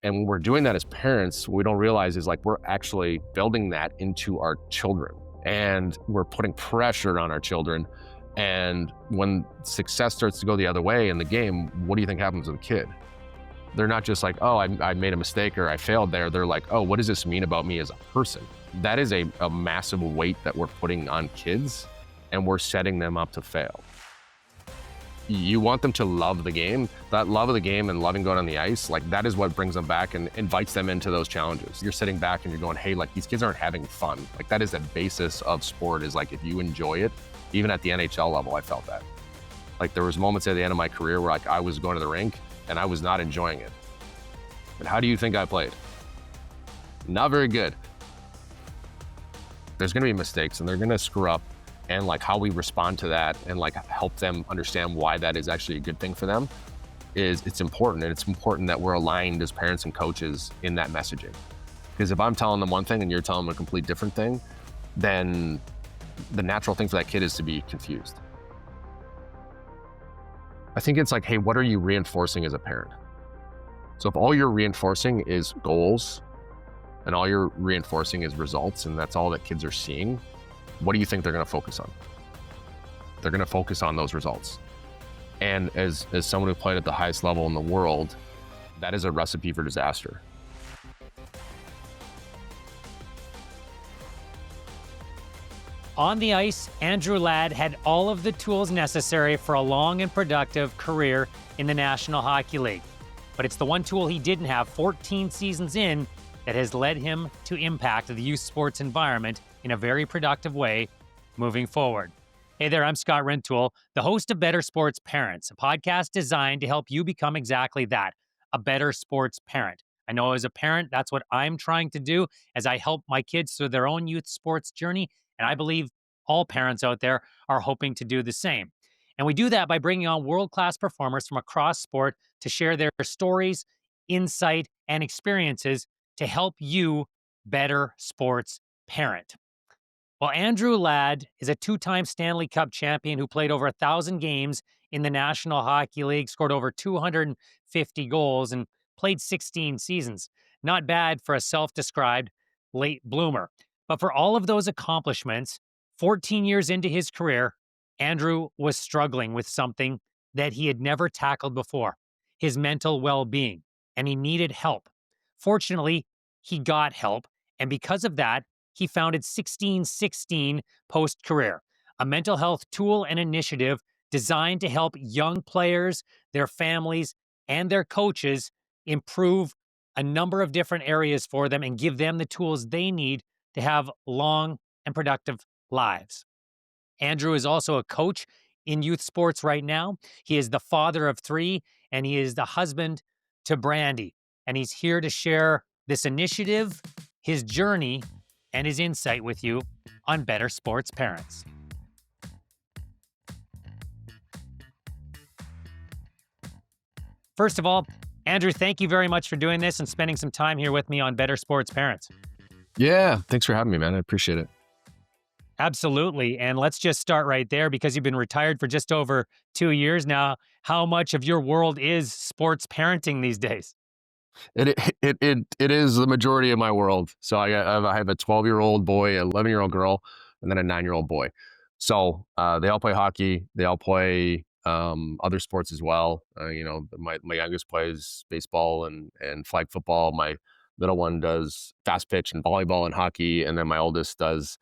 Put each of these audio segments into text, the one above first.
And when we're doing that as parents, what we don't realize is like we're actually building that into our children, and we're putting pressure on our children. And when success starts to go the other way in the game, what do you think happens to the kid? They're not just like, oh, I made a mistake or I failed there. They're like, oh, what does this mean about me as a person? That is a massive weight that we're putting on kids, and we're setting them up to fail. You want them to love the game. That love of the game and loving going on the ice, like that is what brings them back and invites them into those challenges. You're sitting back and you're going, hey, like these kids aren't having fun. Like that is the basis of sport, is like if you enjoy it, even at the NHL level, I felt that. Like there was moments at the end of my career where like I was going to the rink and I was not enjoying it. But how do you think I played? Not very good. There's gonna be mistakes and they're gonna screw up, and like how we respond to that and like help them understand why that is actually a good thing for them it's important. And it's important that we're aligned as parents and coaches in that messaging. Because if I'm telling them one thing and you're telling them a complete different thing, then the natural thing for that kid is to be confused. I think it's like, hey, what are you reinforcing as a parent? So if all you're reinforcing is goals and all you're reinforcing is results, and that's all that kids are seeing, what do you think they're going to focus on? They're going to focus on those results. And as someone who played at the highest level in the world, that is a recipe for disaster. On the ice, Andrew Ladd had all of the tools necessary for a long and productive career in the National Hockey League. But it's the one tool he didn't have 14 seasons in that has led him to impact the youth sports environment in a very productive way moving forward. Hey there, I'm Scott Rentoul, the host of Better Sports Parents, a podcast designed to help you become exactly that, a better sports parent. I know as a parent, that's what I'm trying to do as I help my kids through their own youth sports journey. And I believe all parents out there are hoping to do the same. And we do that by bringing on world-class performers from across sport to share their stories, insight, and experiences to help you better sports parent. Well, Andrew Ladd is a two-time Stanley Cup champion who played over 1,000 games in the National Hockey League, scored over 250 goals, and played 16 seasons. Not bad for a self-described late bloomer. But for all of those accomplishments, 14 years into his career, Andrew was struggling with something that he had never tackled before, his mental well-being, and he needed help. Fortunately, he got help, and because of that, he founded 1616 post-career, a mental health tool and initiative designed to help young players, their families, and their coaches improve a number of different areas for them and give them the tools they need to have long and productive lives. Andrew is also a coach in youth sports right now. He is the father of 3, and he is the husband to Brandy. And he's here to share this initiative, his journey, and his insight with you on Better Sports Parents. First of all, Andrew, thank you very much for doing this and spending some time here with me on Better Sports Parents. Yeah, thanks for having me, man. I appreciate it. Absolutely. And let's just start right there, because you've been retired for just over 2 years now. How much of your world is sports parenting these days? It is the majority of my world. So I have a 12-year-old boy, an 11-year-old girl, and then a 9-year-old boy. So they all play hockey. They all play other sports as well. My youngest plays baseball and flag football. My middle one does fast pitch and volleyball and hockey, and then my oldest does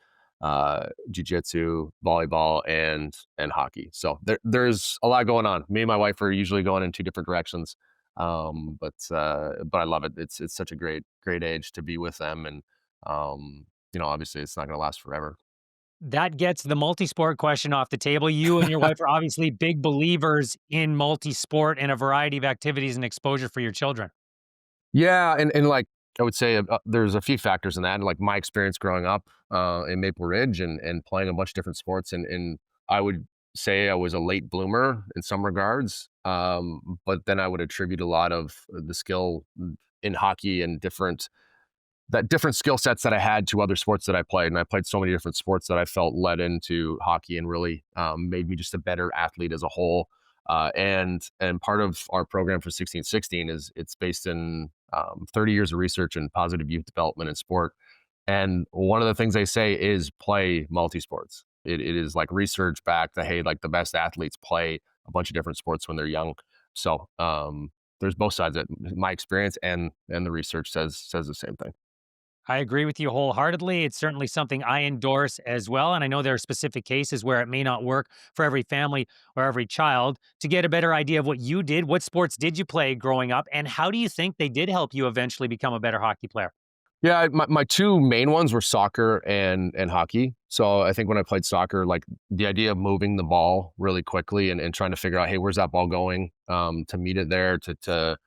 jiu-jitsu, volleyball, and hockey. So there's a lot going on. Me and my wife are usually going in 2 different directions. But I love it. It's such a great age to be with them. And, obviously it's not going to last forever. That gets the multi-sport question off the table. You and your wife are obviously big believers in multi-sport and a variety of activities and exposure for your children. Yeah. And like, I would say there's a few factors in that. And like my experience growing up, in Maple Ridge and playing a bunch of different sports. And I would say I was a late bloomer in some regards. But then I would attribute a lot of the skill in hockey and different skill sets that I had to other sports that I played. And I played so many different sports that I felt led into hockey and really made me just a better athlete as a whole. And part of our program for 1616 is it's based in 30 years of research in positive youth development and sport. And one of the things they say is play multi-sports. It is like research back that, hey, like the best athletes play a bunch of different sports when they're young. So there's both sides of it. My experience and the research says the same thing. I agree with you wholeheartedly. It's certainly something I endorse as well. And I know there are specific cases where it may not work for every family or every child. To get a better idea of what you did, what sports did you play growing up? And how do you think they did help you eventually become a better hockey player? Yeah, my two main ones were soccer and hockey. So I think when I played soccer, like the idea of moving the ball really quickly and trying to figure out, hey, where's that ball going? To meet it there, to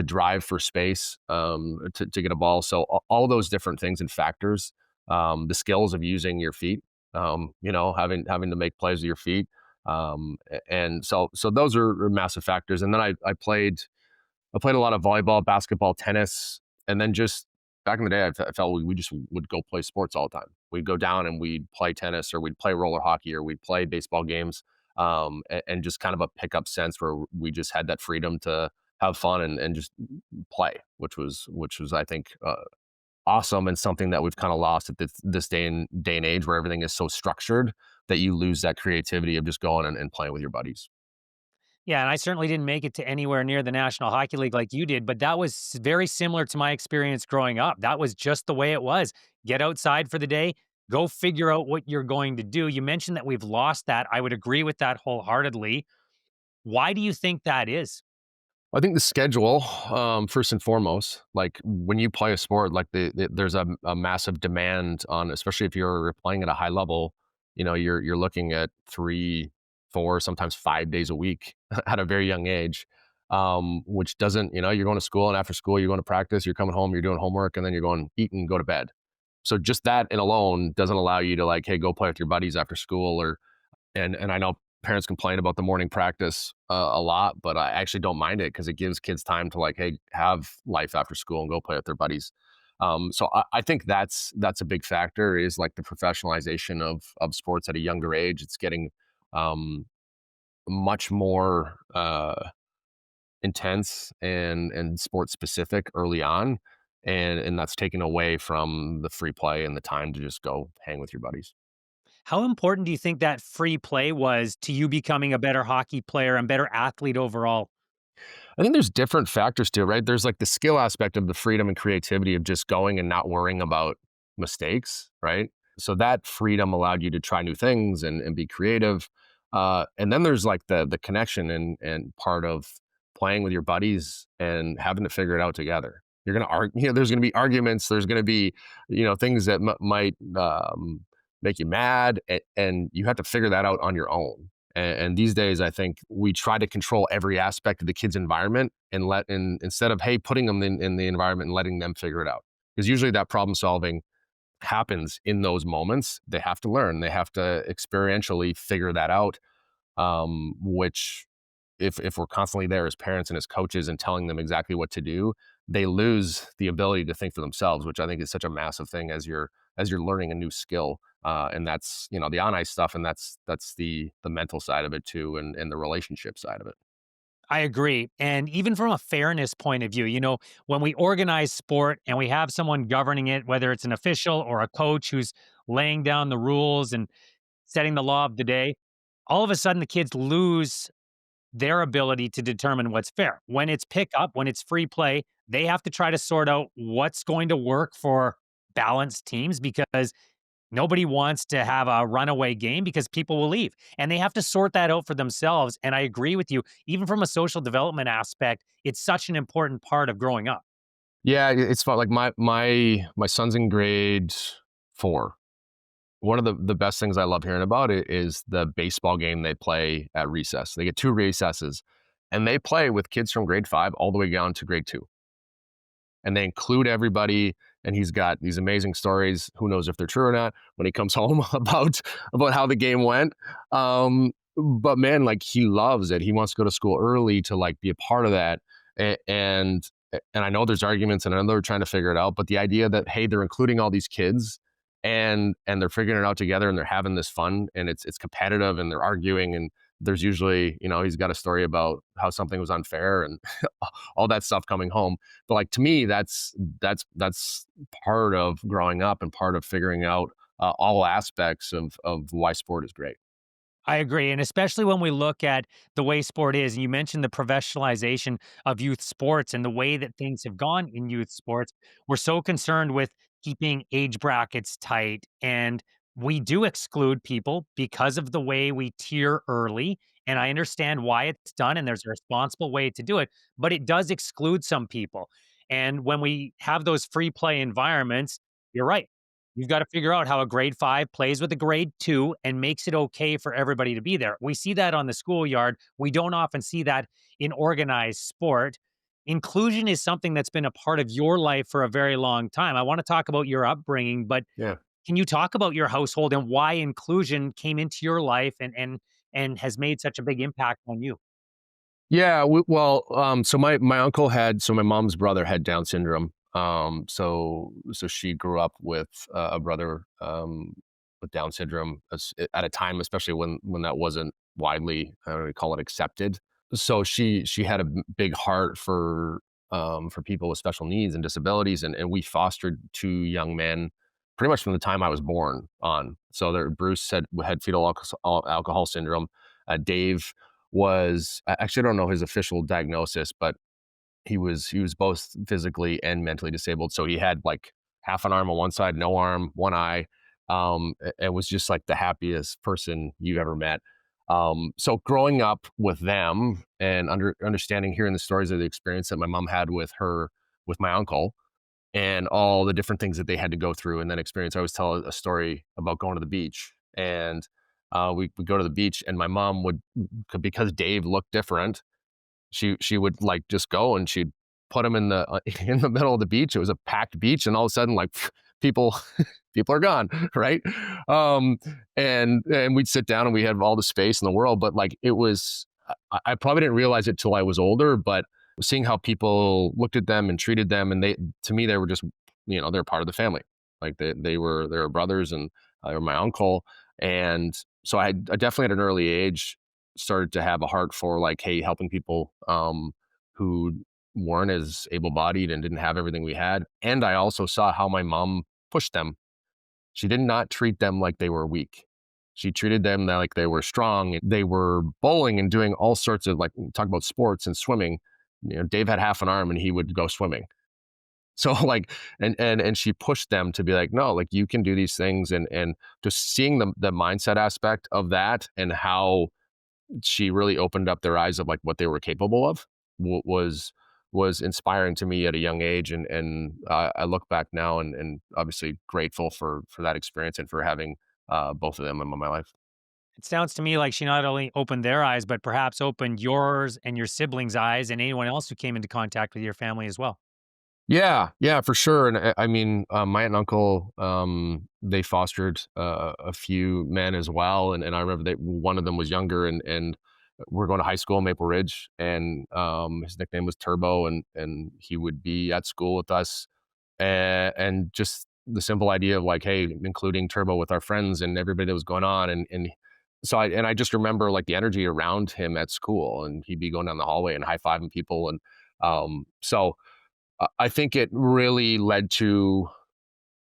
drive for space, to get a ball. So all those different things and factors, the skills of using your feet, having to make plays with your feet. And so those are massive factors. And then I played a lot of volleyball, basketball, tennis, and then just back in the day, I felt we just would go play sports all the time. We'd go down and we'd play tennis, or we'd play roller hockey, or we'd play baseball games, and just kind of a pickup sense where we just had that freedom to have fun and just play, which was I think awesome, and something that we've kind of lost at this day and age where everything is so structured that you lose that creativity of just going and playing with your buddies. Yeah, and I certainly didn't make it to anywhere near the National Hockey League like you did, but that was very similar to my experience growing up. That was just the way it was. Get outside for the day, go figure out what you're going to do. You mentioned that we've lost that. I would agree with that wholeheartedly. Why do you think that is? I think the schedule, first and foremost, like when you play a sport, like there's a massive demand on, especially if you're playing at a high level, you're looking at 3, 4, sometimes 5 days a week at a very young age, which doesn't, you're going to school, and after school, you're going to practice, you're coming home, you're doing homework, and then you're going eat and go to bed. So just that in alone doesn't allow you to like, hey, go play with your buddies after school, and I know parents complain about the morning practice a lot, but I actually don't mind it because it gives kids time to like, hey, have life after school and go play with their buddies. So I think that's a big factor, is like the professionalization of sports at a younger age. It's getting um, much more intense and sports specific early on, and that's taken away from the free play and the time to just go hang with your buddies. How important do you think that free play was to you becoming a better hockey player and better athlete overall? I think there's different factors to it, right? There's like the skill aspect of the freedom and creativity of just going and not worrying about mistakes, right? So that freedom allowed you to try new things and be creative. And then there's like the connection and part of playing with your buddies and having to figure it out together. You're gonna argue, there's gonna be arguments. There's gonna be, things that might make you mad, and you have to figure that out on your own. And these days, I think we try to control every aspect of the kid's environment instead of, hey, putting them in the environment and letting them figure it out. Because usually that problem solving happens in those moments. They have to learn. They have to experientially figure that out. Which, if we're constantly there as parents and as coaches and telling them exactly what to do, they lose the ability to think for themselves, which I think is such a massive thing as you're learning a new skill. And that's, the on ice stuff, and that's the mental side of it too, and the relationship side of it. I agree. And even from a fairness point of view, when we organize sport and we have someone governing it, whether it's an official or a coach who's laying down the rules and setting the law of the day, all of a sudden the kids lose their ability to determine what's fair. When it's pick up, when it's free play, they have to try to sort out what's going to work for balanced teams because nobody wants to have a runaway game because people will leave and they have to sort that out for themselves. And I agree with you, even from a social development aspect, it's such an important part of growing up. Yeah, it's fun. Like my son's in grade 4. One of the best things I love hearing about it is the baseball game they play at recess. They get 2 recesses, and they play with kids from grade 5 all the way down to grade 2, and they include everybody. And he's got these amazing stories. Who knows if they're true or not when he comes home about how the game went. But man, like he loves it. He wants to go to school early to like be a part of that. And I know there's arguments, and I know they're trying to figure it out. But the idea that, hey, they're including all these kids, and they're figuring it out together, and they're having this fun, and it's competitive, and they're arguing, and there's usually, he's got a story about how something was unfair and all that stuff coming home. But like to me, that's part of growing up and part of figuring out all aspects of why sport is great. I agree. And especially when we look at the way sport is, and you mentioned the professionalization of youth sports and the way that things have gone in youth sports, we're so concerned with keeping age brackets tight. And we do exclude people because of the way we tier early. And I understand why it's done, and there's a responsible way to do it, but it does exclude some people. And when we have those free play environments, you're right. You've got to figure out how a grade 5 plays with a grade 2 and makes it okay for everybody to be there. We see that on the schoolyard. We don't often see that in organized sport. Inclusion is something that's been a part of your life for a very long time. I want to talk about your upbringing, but Yeah. can you talk about your household and why inclusion came into your life and has made such a big impact on you? Yeah, well, so my uncle had so my mom's brother had Down syndrome. So she grew up with a brother with Down syndrome at a time, especially when that wasn't widely, I don't know, call it accepted. So she had a big heart for people with special needs and disabilities, and we fostered two young men pretty much from the time I was born on. So there, Bruce had fetal alcohol syndrome. Dave was actually, I don't know his official diagnosis, but he was both physically and mentally disabled. So he had like half an arm on one side, no arm, one eye. And was just like the happiest person you ever met. So growing up with them and understanding, hearing the stories of the experience that my mom had with my uncle, and all the different things that they had to go through and then experience. I always tell a story about going to the beach, and we would go to the beach, and my mom would, because Dave looked different, she would like just go and she'd put him in the in the middle of the beach. It was a packed beach, and all of a sudden, like people people are gone, right? Um, and we'd sit down and we had all the space in the world, but like it was, I probably didn't realize it till I was older, but seeing how people looked at them and treated them, and they, to me, they were just, they're part of the family. Like they were brothers, and they were my uncle, and so I definitely at an early age started to have a heart for like, hey, helping people who weren't as able-bodied and didn't have everything we had. And I also saw how my mom pushed them. She did not treat them like they were weak. She treated them like they were strong. They were bowling and doing all sorts of, like, talk about sports and swimming. Dave had half an arm and he would go swimming. So like, and she pushed them to be like, no, like you can do these things, and just seeing the mindset aspect of that and how she really opened up their eyes of like what they were capable of was inspiring to me at a young age, and I look back now and obviously grateful for that experience and for having both of them in my life. It sounds to me like she not only opened their eyes, but perhaps opened yours and your siblings' eyes and anyone else who came into contact with your family as well. Yeah, yeah, for sure. And I mean, my aunt and uncle, they fostered a few men as well, and I remember that one of them was younger, and we're going to high school in Maple Ridge, and his nickname was Turbo, and he would be at school with us, and just the simple idea of like, hey, including Turbo with our friends and everybody that was going on, and so I just remember like the energy around him at school, and he'd be going down the hallway and high fiving people, and so I think it really led to,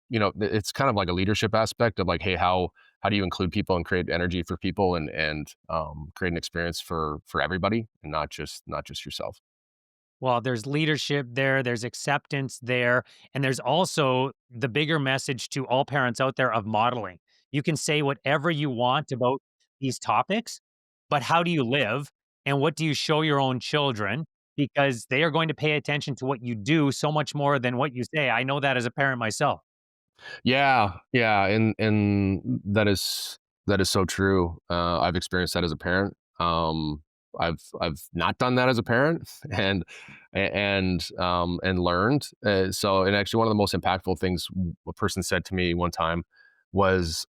it's kind of like a leadership aspect of like, hey, how do you include people and create energy for people, and create an experience for everybody, and not just yourself. Well, there's leadership there, there's acceptance there, and there's also the bigger message to all parents out there of modeling. You can say whatever you want about these topics, but how do you live and what do you show your own children? Because they are going to pay attention to what you do so much more than what you say. I know that as a parent myself. Yeah, yeah, and that is so true. I've experienced that as a parent. I've not done that as a parent, and learned. So, and actually, one of the most impactful things a person said to me one time was,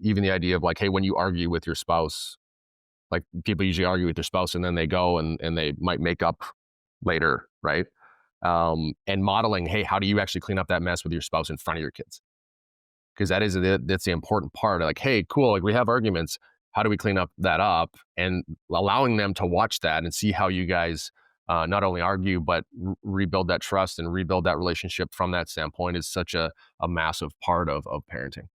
even the idea of like, hey, when you argue with your spouse, like people usually argue with their spouse and then they go and they might make up later, right? And modeling, hey, how do you actually clean up that mess with your spouse in front of your kids? Because that's the important part. Like, hey, cool, like we have arguments. how do we clean up that up, and allowing them to watch that and see how you guys not only argue but rebuild that trust and rebuild that relationship from that standpoint is such a massive part of parenting.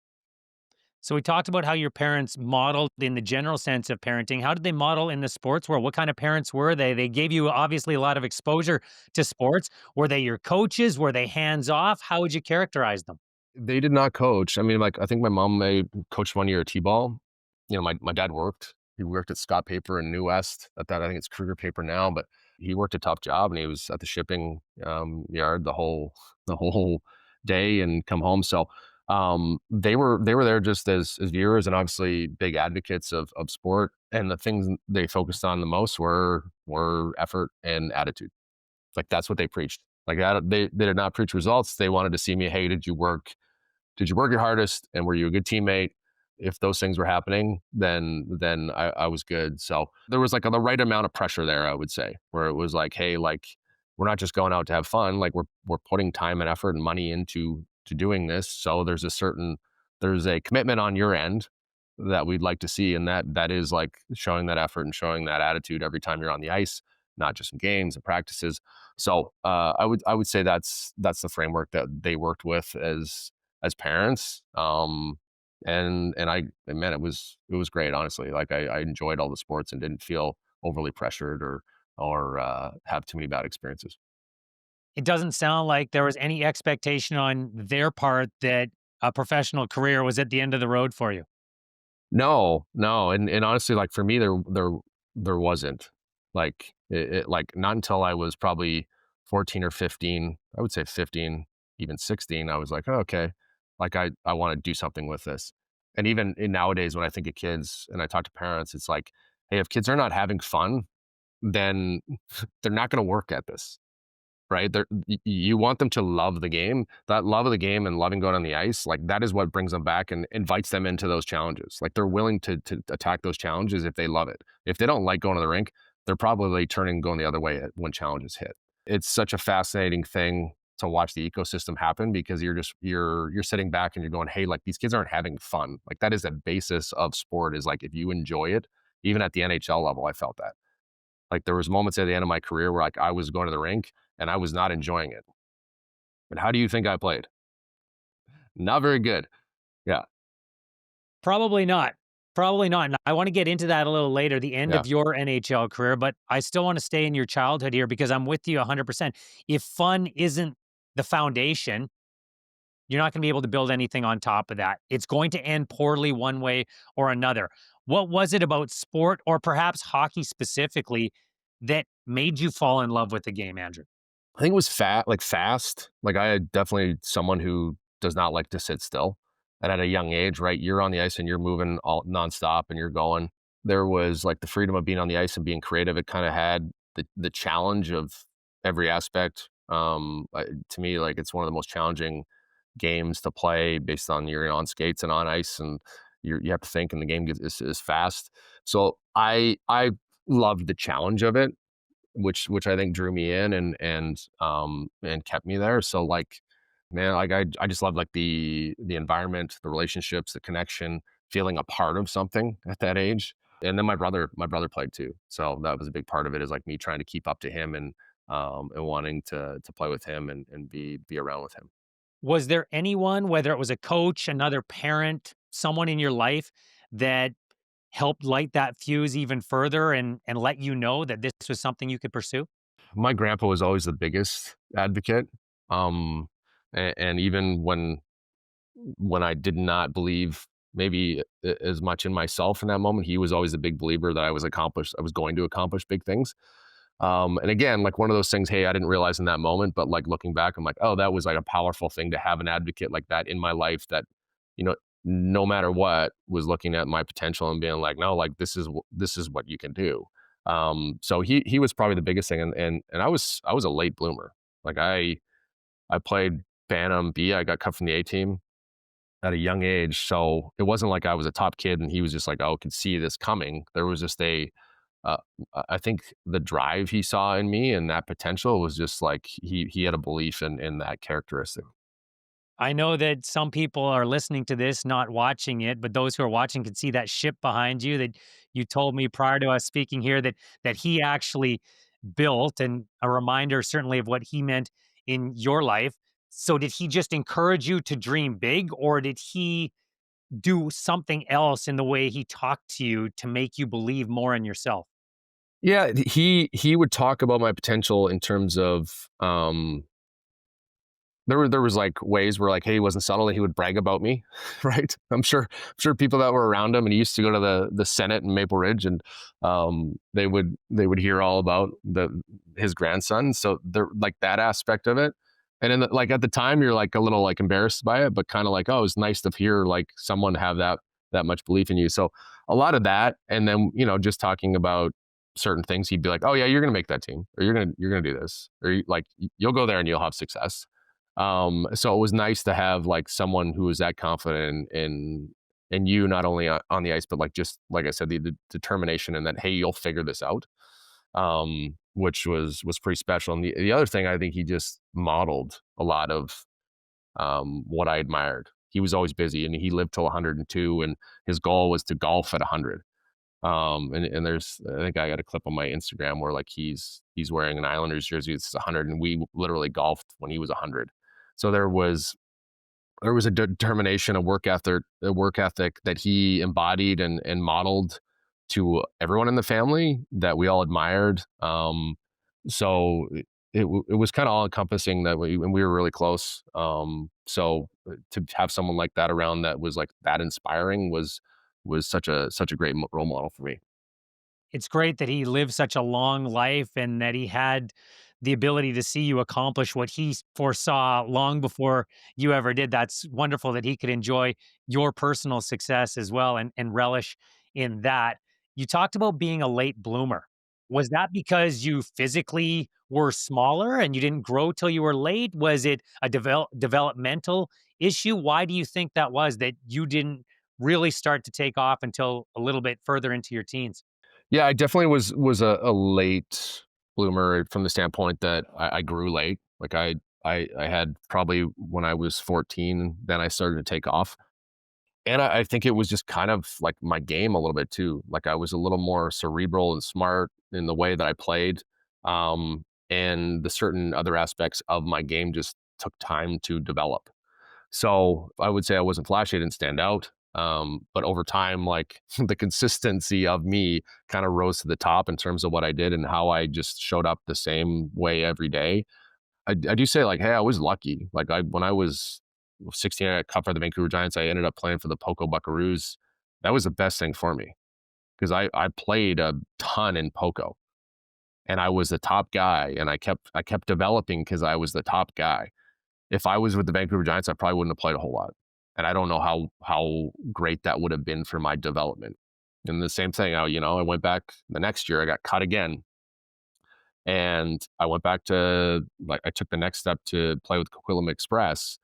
So we talked about how your parents modeled in the general sense of parenting. How did they model in the sports world? What kind of parents were they? They gave you obviously a lot of exposure to sports. Were they your coaches? Were they hands off? How would you characterize them? They did not coach. I mean, like, I think my mom may coached 1 year at T-ball. You know, my dad worked. He worked at Scott Paper in New West. At that, I think it's Kruger Paper now, but he worked a tough job, and he was at the shipping yard the whole day and come home. So they were there just as viewers and obviously big advocates of sport. And the things they focused on the most were effort and attitude. Like that's what they preached. Like that, they did not preach results. They wanted to see me. Hey, did you work your hardest, and were you a good teammate? If those things were happening, then I was good. So there was like the right amount of pressure there, I would say, where it was like, hey, like we're not just going out to have fun, like we're putting time and effort and money into to doing this. So there's a commitment on your end that we'd like to see, and that is like showing that effort and showing that attitude every time you're on the ice, not just in games and practices. So I would say that's the framework that they worked with as parents. And man, it was great, honestly. Like I enjoyed all the sports and didn't feel overly pressured or have too many bad experiences. It doesn't sound like there was any expectation on their part that a professional career was at the end of the road for you. No, no, and honestly, like for me, there wasn't like not until I was probably 14 or 15. I would say 15, even 16. I was like, oh, okay, like I want to do something with this. And even nowadays, when I think of kids and I talk to parents, it's like, hey, if kids are not having fun, then they're not going to work at this. Right? You want them to love the game. That love of the game and loving going on the ice, like that is what brings them back and invites them into those challenges. Like they're willing to attack those challenges if they love it. If they don't like going to the rink, they're probably turning and going the other way when challenges hit. It's such a fascinating thing to watch the ecosystem happen because you're sitting back and you're going, hey, like these kids aren't having fun. Like that is the basis of sport is like if you enjoy it, even at the NHL level, I felt that. Like there was moments at the end of my career where like I was going to the rink and I was not enjoying it. And how do you think I played? Not very good. Yeah, Probably not. Probably not. And I want to get into that a little later, the end yeah. of your NHL career, but I still want to stay in your childhood here because I'm with you 100%. If fun isn't the foundation, you're not going to be able to build anything on top of that. It's going to end poorly one way or another. What was it about sport or perhaps hockey specifically that made you fall in love with the game, Andrew? I think it was fast. Like I had definitely someone who does not like to sit still. And at a young age, right, you're on the ice and you're moving all nonstop and you're going. There was like the freedom of being on the ice and being creative. It kind of had the challenge of every aspect. To me, like it's one of the most challenging games to play based on you're on skates and on ice, and you have to think, and the game is fast. So I loved the challenge of it, which I think drew me in and kept me there. So like, man, like I just love like the environment, the relationships, the connection, feeling a part of something at that age. And then my brother played too, so that was a big part of it. Is like me trying to keep up to him and wanting to play with him and be around with him. Was there anyone, whether it was a coach, another parent, someone in your life that helped light that fuse even further and let you know that this was something you could pursue? My grandpa was always the biggest advocate, and even when I did not believe maybe as much in myself in that moment, he was always a big believer that I was going to accomplish big things. And again, like one of those things, hey, I didn't realize in that moment, but like looking back, I'm like, oh, that was like a powerful thing to have an advocate like that in my life that, you know, no matter what, was looking at my potential and being like, no, like this is what you can do. So he was probably the biggest thing, and I was a late bloomer. Like I played Bantam B. I got cut from the A team at a young age. So it wasn't like I was a top kid and he was just like, oh, could see this coming. There was just uh, I think the drive he saw in me and that potential was just like he had a belief in that characteristic. I know that some people are listening to this, not watching it, but those who are watching can see that ship behind you that you told me prior to us speaking here that he actually built, and a reminder certainly of what he meant in your life. So did he just encourage you to dream big, or did he do something else in the way he talked to you to make you believe more in yourself? Yeah, he would talk about my potential in terms of there was like ways where like, hey, he wasn't subtle and he would brag about me, right? I'm sure people that were around him, and he used to go to the Senate in Maple Ridge, and they would hear all about his grandson. So there like that aspect of it. And then like at the time you're like a little like embarrassed by it, but kind of like, oh, it's nice to hear like someone have that much belief in you. So a lot of that, and then just talking about certain things, he'd be like, oh yeah, you're gonna make that team, or you're gonna do this, or like you'll go there and you'll have success. So it was nice to have like someone who was that confident in you, not only on the ice, but like just like I said, the determination and that hey, you'll figure this out. Which was pretty special. And the other thing, I think he just modeled a lot of what I admired. He was always busy, and he lived till 102, and his goal was to golf at 100. And there's I think I got a clip on my Instagram where like he's wearing an Islanders jersey. It's 100, and we literally golfed when he was 100. So there was a determination, a work ethic that he embodied and modeled to everyone in the family that we all admired. So it was kind of all encompassing that and we were really close. So to have someone like that around that was like that inspiring was such a great role model for me. It's great that he lived such a long life and that he had the ability to see you accomplish what he foresaw long before you ever did. That's wonderful that he could enjoy your personal success as well and relish in that. You talked about being a late bloomer. Was that because you physically were smaller and you didn't grow till you were late? Was it a developmental issue? Why do you think that was that you didn't really start to take off until a little bit further into your teens? Yeah, I definitely was a late bloomer from the standpoint that I grew late. Like I had probably when I was 14, then I started to take off. And I think it was just kind of like my game a little bit too. Like I was a little more cerebral and smart in the way that I played. And the certain other aspects of my game just took time to develop. So I would say I wasn't flashy, I didn't stand out. But over time, like the consistency of me kind of rose to the top in terms of what I did and how I just showed up the same way every day. I do say like, hey, I was lucky. Like when I was 16, I got cut for the Vancouver Giants. I ended up playing for the Poco Buckaroos. That was the best thing for me because I played a ton in Poco and I was the top guy, and I kept developing because I was the top guy. If I was with the Vancouver Giants, I probably wouldn't have played a whole lot, and I don't know how great that would have been for my development. And the same thing, I went back the next year. I got cut again, and I went back to like I took the next step to play with Coquitlam Express,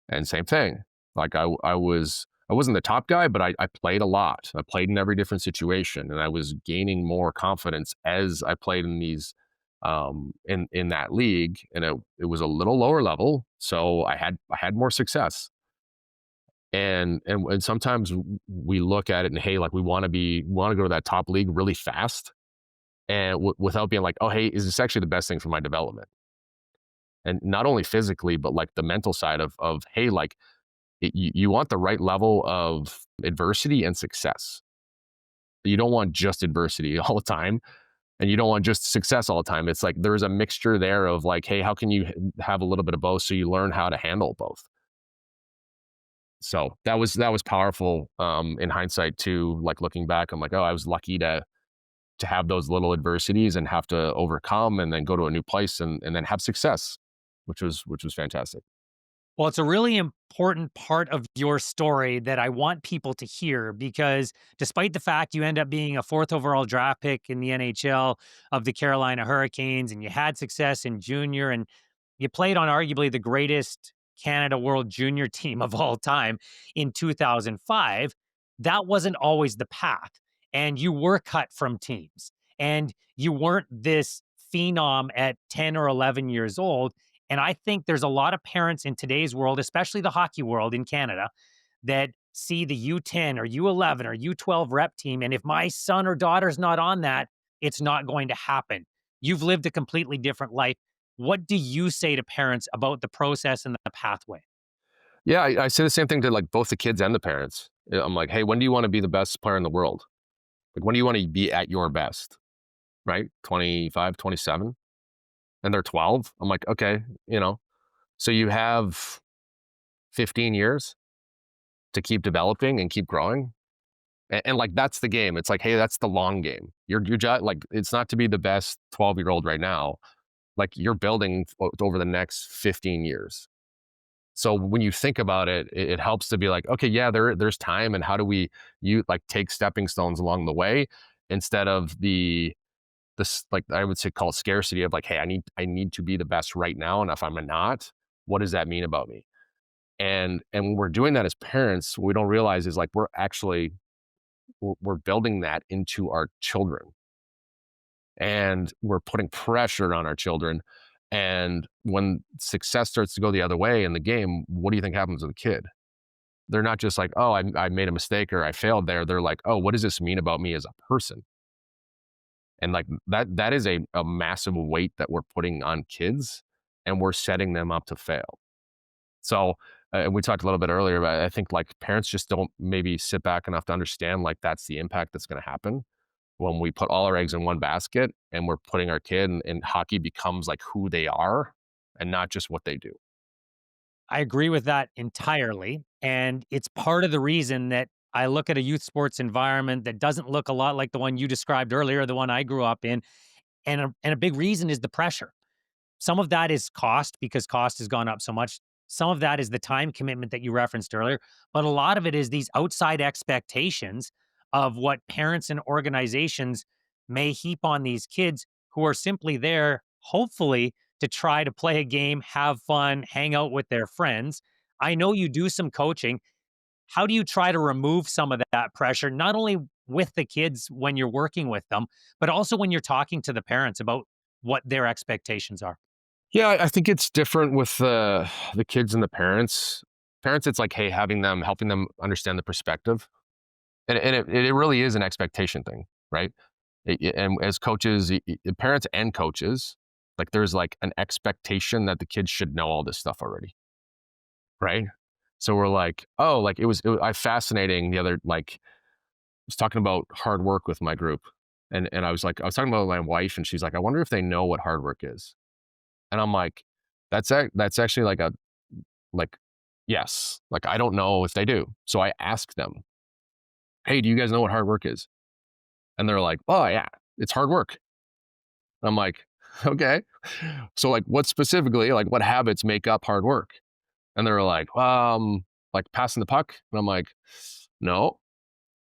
and same thing. Like I wasn't the top guy, but I played a lot. I played in every different situation, and I was gaining more confidence as I played in these in that league, and it was a little lower level, so I had more success. And sometimes we look at it and hey, like we want to go to that top league really fast, and without being like, oh hey, is this actually the best thing for my development? And not only physically, but like the mental side of hey, like you want the right level of adversity and success. You don't want just adversity all the time, and you don't want just success all the time. It's like there's a mixture there of like, hey, how can you have a little bit of both so you learn how to handle both? So that was powerful in hindsight too. Like looking back, I'm like, oh, I was lucky to have those little adversities and have to overcome, and then go to a new place and then have success, which was fantastic. Well, it's a really important part of your story that I want people to hear because despite the fact you end up being a fourth overall draft pick in the NHL of the Carolina Hurricanes and you had success in junior and you played on arguably the greatest Canada World Junior team of all time in 2005, that wasn't always the path. And you were cut from teams and you weren't this phenom at 10 or 11 years old. And I think there's a lot of parents in today's world, especially the hockey world in Canada, that see the U10 or U11 or U12 rep team. And if my son or daughter's not on that, it's not going to happen. You've lived a completely different life. What do you say to parents about the process and the pathway? Yeah, I say the same thing to like both the kids and the parents. I'm like, hey, when do you want to be the best player in the world? Like, when do you want to be at your best? Right? 25, 27, and they're 12. I'm like, okay, so you have 15 years to keep developing and keep growing. And like, that's the game. It's like, hey, that's the long game. Your job, like, it's not to be the best 12-year-old right now. Like, you're building over the next 15 years. So when you think about it, it helps to be like, okay, yeah, there's time, and how do we you like take stepping stones along the way instead of this, like, I would say, call it scarcity of like, hey, I need to be the best right now, and if I'm not, what does that mean about me? And when we're doing that as parents, what we don't realize is like we're building that into our children, and we're putting pressure on our children. And when success starts to go the other way in the game, what do you think happens to the kid? They're not just like, oh, I made a mistake or I failed there. They're like, oh, what does this mean about me as a person? And like, that is a massive weight that we're putting on kids, and we're setting them up to fail. So, we talked a little bit earlier, but I think like parents just don't maybe sit back enough to understand like that's the impact that's going to happen when we put all our eggs in one basket and we're putting our kid, and hockey becomes like who they are and not just what they do. I agree with that entirely. And it's part of the reason that I look at a youth sports environment that doesn't look a lot like the one you described earlier, the one I grew up in. And a big reason is the pressure. Some of that is cost because cost has gone up so much. Some of that is the time commitment that you referenced earlier. But a lot of it is these outside expectations of what parents and organizations may heap on these kids who are simply there, hopefully, to try to play a game, have fun, hang out with their friends. I know you do some coaching. How do you try to remove some of that pressure, not only with the kids when you're working with them, but also when you're talking to the parents about what their expectations are? Yeah, I think it's different with the kids and the parents. Parents, it's like, hey, helping them understand the perspective, and it really is an expectation thing, right? And as coaches, parents and coaches, like, there's like an expectation that the kids should know all this stuff already, right? So we're like, oh, like, I fascinating the other, like, was talking about hard work with my group, and I was talking about my wife, and she's like, I wonder if they know what hard work is, and I'm like, that's actually like a like yes, like, I don't know if they do, so I ask them, hey, do you guys know what hard work is? And they're like, oh yeah, it's hard work. I'm like, okay. So like, what specifically, like, what habits make up hard work? And they're like passing the puck. And I'm like, no.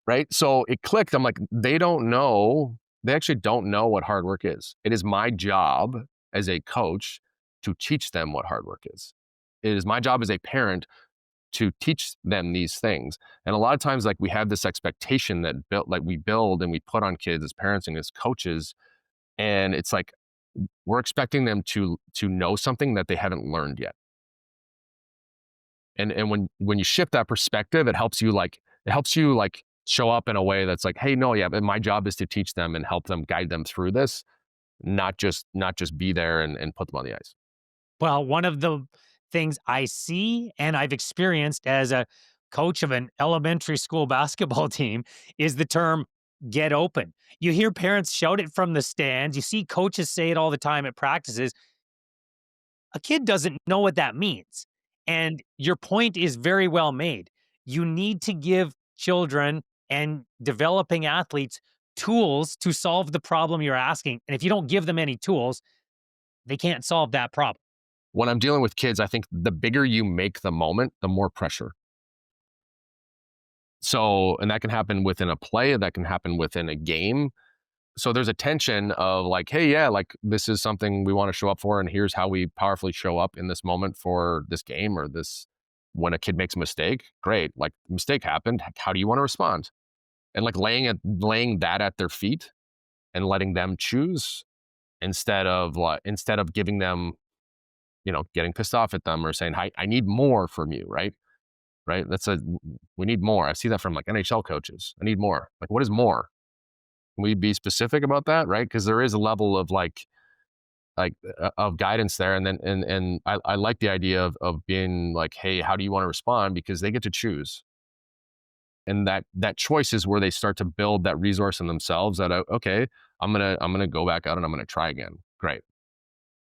Right. So it clicked. I'm like, they don't know. They actually don't know what hard work is. It is my job as a coach to teach them what hard work is. It is my job as a parent to teach them these things. And a lot of times, like, we have this expectation that we build and we put on kids as parents and as coaches, and it's like we're expecting them to know something that they haven't learned yet. And when you shift that perspective, it helps you show up in a way that's like, hey, no, yeah, but my job is to teach them and help them, guide them through this, not just be there and put them on the ice. Well, one of the things I see and I've experienced as a coach of an elementary school basketball team is the term get open. You hear parents shout it from the stands. You see coaches say it all the time at practices. A kid doesn't know what that means. And your point is very well made. You need to give children and developing athletes tools to solve the problem you're asking. And if you don't give them any tools, they can't solve that problem. When I'm dealing with kids, I think the bigger you make the moment, the more pressure. So, and that can happen within a play, that can happen within a game. So there's a tension of like, hey, yeah, like, this is something we want to show up for, and here's how we powerfully show up in this moment for this game, or this, when a kid makes a mistake, great, like, mistake happened. How do you want to respond? And like laying that at their feet and letting them choose, instead of giving them getting pissed off at them or saying, I need more from you, right? Right. We need more. I see that from like NHL coaches. I need more. Like, what is more? Can we be specific about that? Right. Because there is a level of of guidance there. And then, and I like the idea of being like, hey, how do you want to respond? Because they get to choose. And that choice is where they start to build that resource in themselves that, okay, I'm gonna go back out and I'm gonna try again. Great.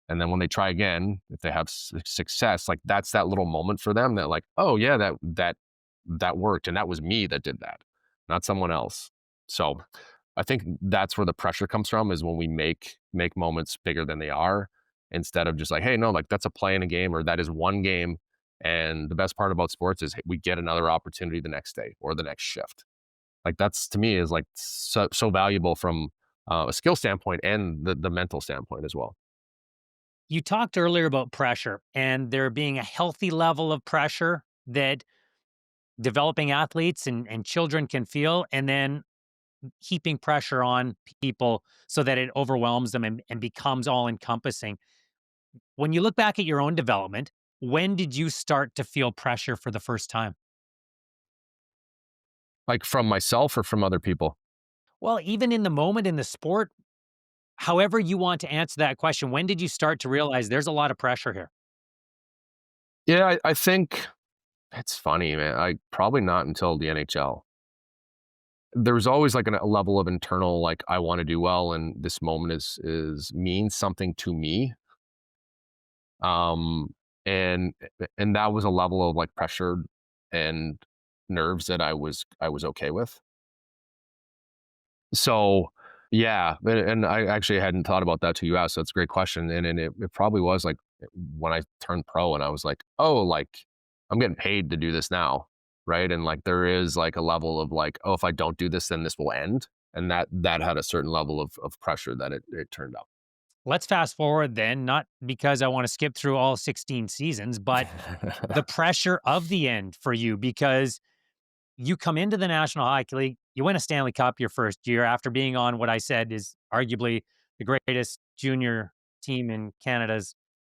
And then when they try again, if they have success, like that's that little moment for them that like, oh yeah, that worked, and that was me that did that, not someone else. So I think that's where the pressure comes from, is when we make moments bigger than they are, instead of just like, hey, no, like that's a play in a game, or that is one game. And the best part about sports is, hey, we get another opportunity the next day or the next shift. Like that's, to me, is like so valuable from a skill standpoint and the mental standpoint as well. You talked earlier about pressure and there being a healthy level of pressure that developing athletes and children can feel, and then heaping pressure on people so that it overwhelms them and becomes all encompassing. When you look back at your own development, when did you start to feel pressure for the first time? Like from myself or from other people? Well, even in the moment in the sport, however you want to answer that question, when did you start to realize there's a lot of pressure here? Yeah, I think it's funny, man. I probably not until the NHL. There was always like a level of internal, like, I want to do well, and this moment is means something to me. Um, and that was a level of like pressure and nerves that I was okay with. So, yeah, and I actually hadn't thought about that till you asked, so it's a great question, and it probably was, like, when I turned pro and I was like, "Oh, like, I'm getting paid to do this now," right? And, like, there is, like, a level of, like, "Oh, if I don't do this, then this will end," and that had a certain level of pressure that it turned up. Let's fast forward then, not because I want to skip through all 16 seasons, but the pressure of the end for you, because you come into the National Hockey League, you win a Stanley Cup your first year after being on what I said is arguably the greatest junior team in Canada's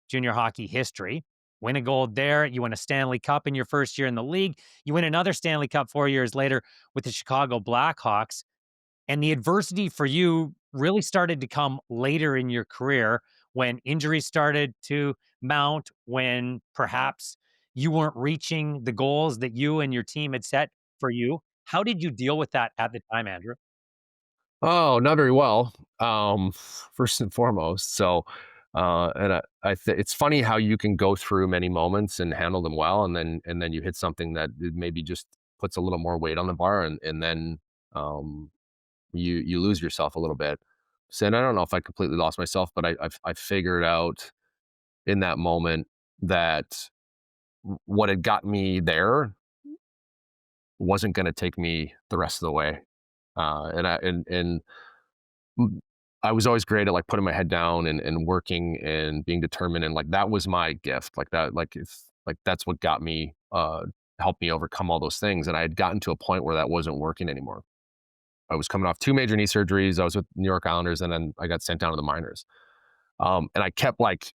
junior hockey history. Win a gold there. You win a Stanley Cup in your first year in the league. You win another Stanley Cup 4 years later with the Chicago Blackhawks. And the adversity for you really started to come later in your career when injuries started to mount, when perhaps you weren't reaching the goals that you and your team had set for you. How did you deal with that at the time, Andrew? Oh, not very well, first and foremost. So, and it's funny how you can go through many moments and handle them well, and then you hit something that it maybe just puts a little more weight on the bar, and then um, you lose yourself a little bit. So, and I don't know if I completely lost myself, but I figured out in that moment that what had got me there wasn't going to take me the rest of the way. And Mm, I was always great at, like, putting my head down and working and being determined, and, like, that was my gift, like, that like, it's like, that's what got me, helped me overcome all those things, and I had gotten to a point where that wasn't working anymore. I was coming off 2 major knee surgeries, I was with New York Islanders, and then I got sent down to the minors, and I kept, like,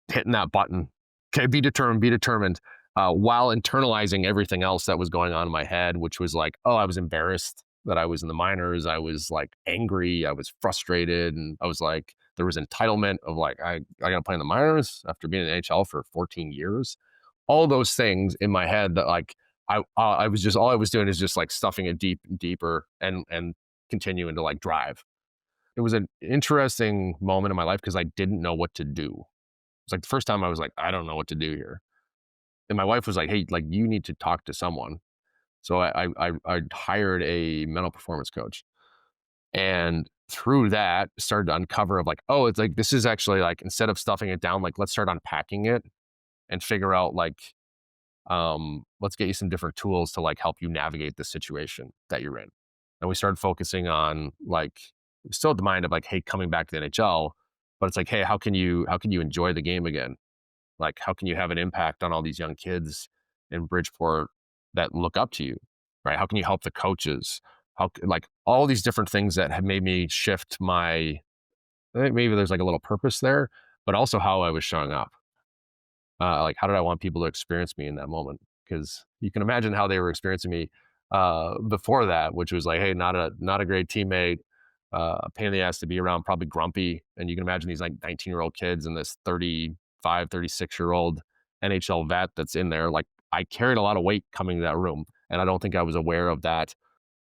hitting that button. Okay, be determined. While internalizing everything else that was going on in my head, which was like, oh, I was embarrassed that I was in the minors. I was like angry. I was frustrated. And I was like, there was entitlement of like, I got to play in the minors after being in the NHL for 14 years. All those things in my head that like, I was just, all I was doing is just like stuffing it deeper and continuing to like drive. It was an interesting moment in my life because I didn't know what to do. It's like the first time I was like, I don't know what to do here. And my wife was like, hey, like you need to talk to someone. So I hired a mental performance coach. And through that started to uncover of like, oh, it's like this is actually like instead of stuffing it down, like let's start unpacking it and figure out like let's get you some different tools to like help you navigate the situation that you're in. And we started focusing on like still at the mind of like, hey, coming back to the NHL, but it's like, hey, how can you enjoy the game again? Like, how can you have an impact on all these young kids in Bridgeport that look up to you, right? How can you help the coaches? Like all these different things that have made me shift my, I think maybe there's like a little purpose there, but also how I was showing up. Like, how did I want people to experience me in that moment? Because you can imagine how they were experiencing me before that, which was like, hey, not a great teammate, a pain in the ass to be around, probably grumpy. And you can imagine these like 19-year-old kids and this 35, 36-year-old NHL vet that's in there. Like, I carried a lot of weight coming to that room, and I don't think I was aware of that.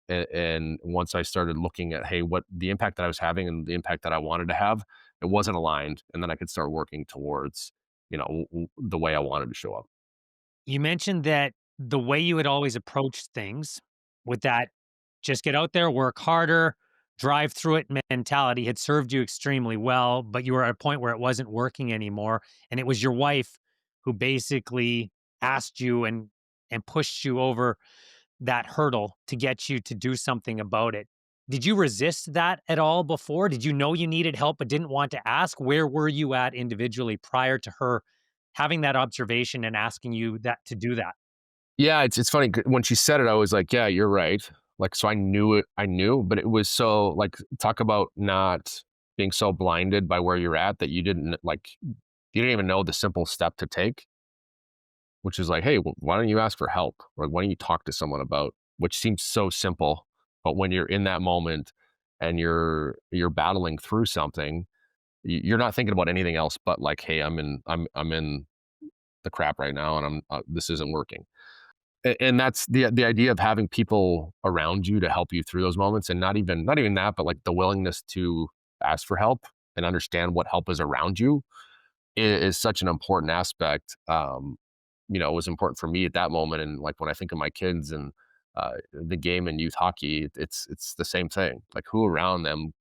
And once I started looking at, hey, what the impact that I was having and the impact that I wanted to have, it wasn't aligned. And then I could start working towards, the way I wanted to show up. You mentioned that the way you had always approached things with that just get out there, work harder, drive through it mentality had served you extremely well, but you were at a point where it wasn't working anymore. And it was your wife who basically asked you and pushed you over that hurdle to get you to do something about it. Did you resist that at all before? Did you know you needed help but didn't want to ask? Where were you at individually prior to her having that observation and asking you that to do that? Yeah, it's funny when she said it, I was like, yeah, you're right. Like, so I knew it, I knew, but it was so like, talk about not being so blinded by where you're at that you didn't like, you didn't even know the simple step to take, which is like, hey, why don't you ask for help? Or why don't you talk to someone about, which seems so simple, but when you're in that moment and you're battling through something, you're not thinking about anything else but like, hey, I'm in the crap right now, and I'm this isn't working. And that's the idea of having people around you to help you through those moments, and not even that, but like the willingness to ask for help and understand what help is around you is such an important aspect. It was important for me at that moment, and like when I think of my kids and the game and youth hockey, it's the same thing. Like, who around them,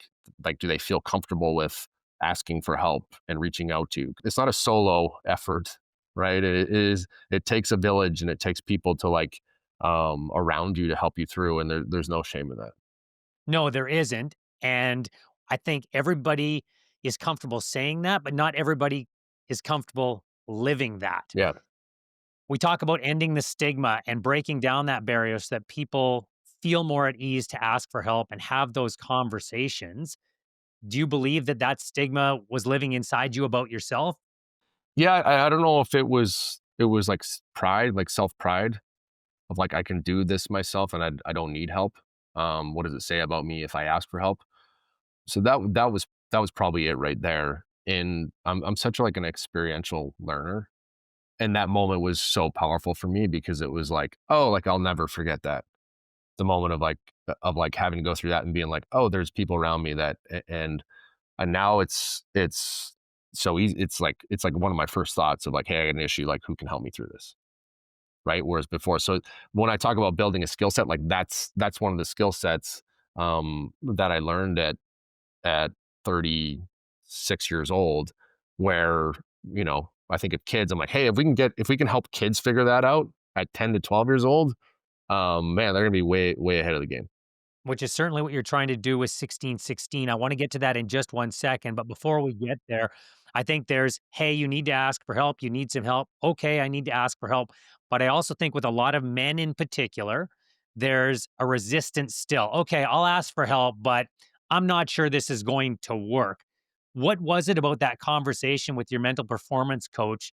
like, do they feel comfortable with asking for help and reaching out to? It's not a solo effort, right? It takes a village, and it takes people to like around you to help you through, and there's no shame in that. No, there isn't. And I think everybody is comfortable saying that, but not everybody is comfortable living that. Yeah. We talk about ending the stigma and breaking down that barrier so that people feel more at ease to ask for help and have those conversations. Do you believe that that stigma was living inside you about yourself? Yeah, I don't know if it was like pride, like self pride of like, I can do this myself, and I don't need help. What does it say about me if I ask for help? So that was probably it right there. And I'm such like an experiential learner, and that moment was so powerful for me because it was like, oh, like I'll never forget that, the moment of like having to go through that and being like, oh, there's people around me that, and now it's so easy. It's like one of my first thoughts of like, hey, I got an issue, like, who can help me through this, right? Whereas before, so when I talk about building a skill set, like that's one of the skill sets that I learned at 36 years old, where, I think of kids, I'm like, hey, if we can help kids figure that out at 10 to 12 years old, man, they're gonna be way, way ahead of the game. Which is certainly what you're trying to do with 1616. I wanna get to that in just one second, but before we get there, I think there's, "Hey, you need to ask for help, you need some help." "Okay, I need to ask for help." But I also think with a lot of men in particular, there's a resistance still. "Okay, I'll ask for help, but I'm not sure this is going to work." What was it about that conversation with your mental performance coach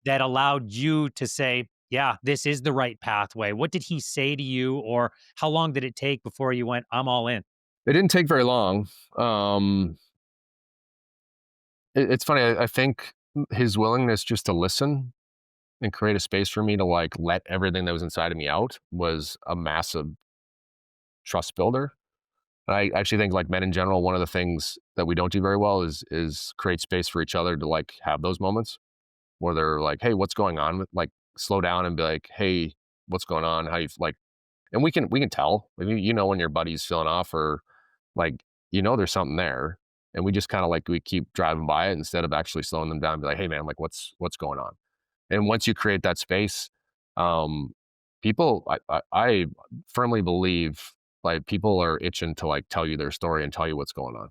that allowed you to say, "Yeah, this is the right pathway"? What did he say to you, or how long did it take before you went, "I'm all in"? It didn't take very long. It's funny. I think his willingness just to listen and create a space for me to like let everything that was inside of me out was a massive trust builder. And I actually think, like, men in general, one of the things that we don't do very well is create space for each other to like have those moments where they're like, hey, what's going on? Like, slow down and be like, hey, what's going on? How you like? And we can tell. Like, when your buddy's feeling off, or like, there's something there. And we just kind of like, we keep driving by it instead of actually slowing them down and be like, hey man, like, what's going on? And once you create that space, um, people, I firmly believe, like, people are itching to like tell you their story and tell you what's going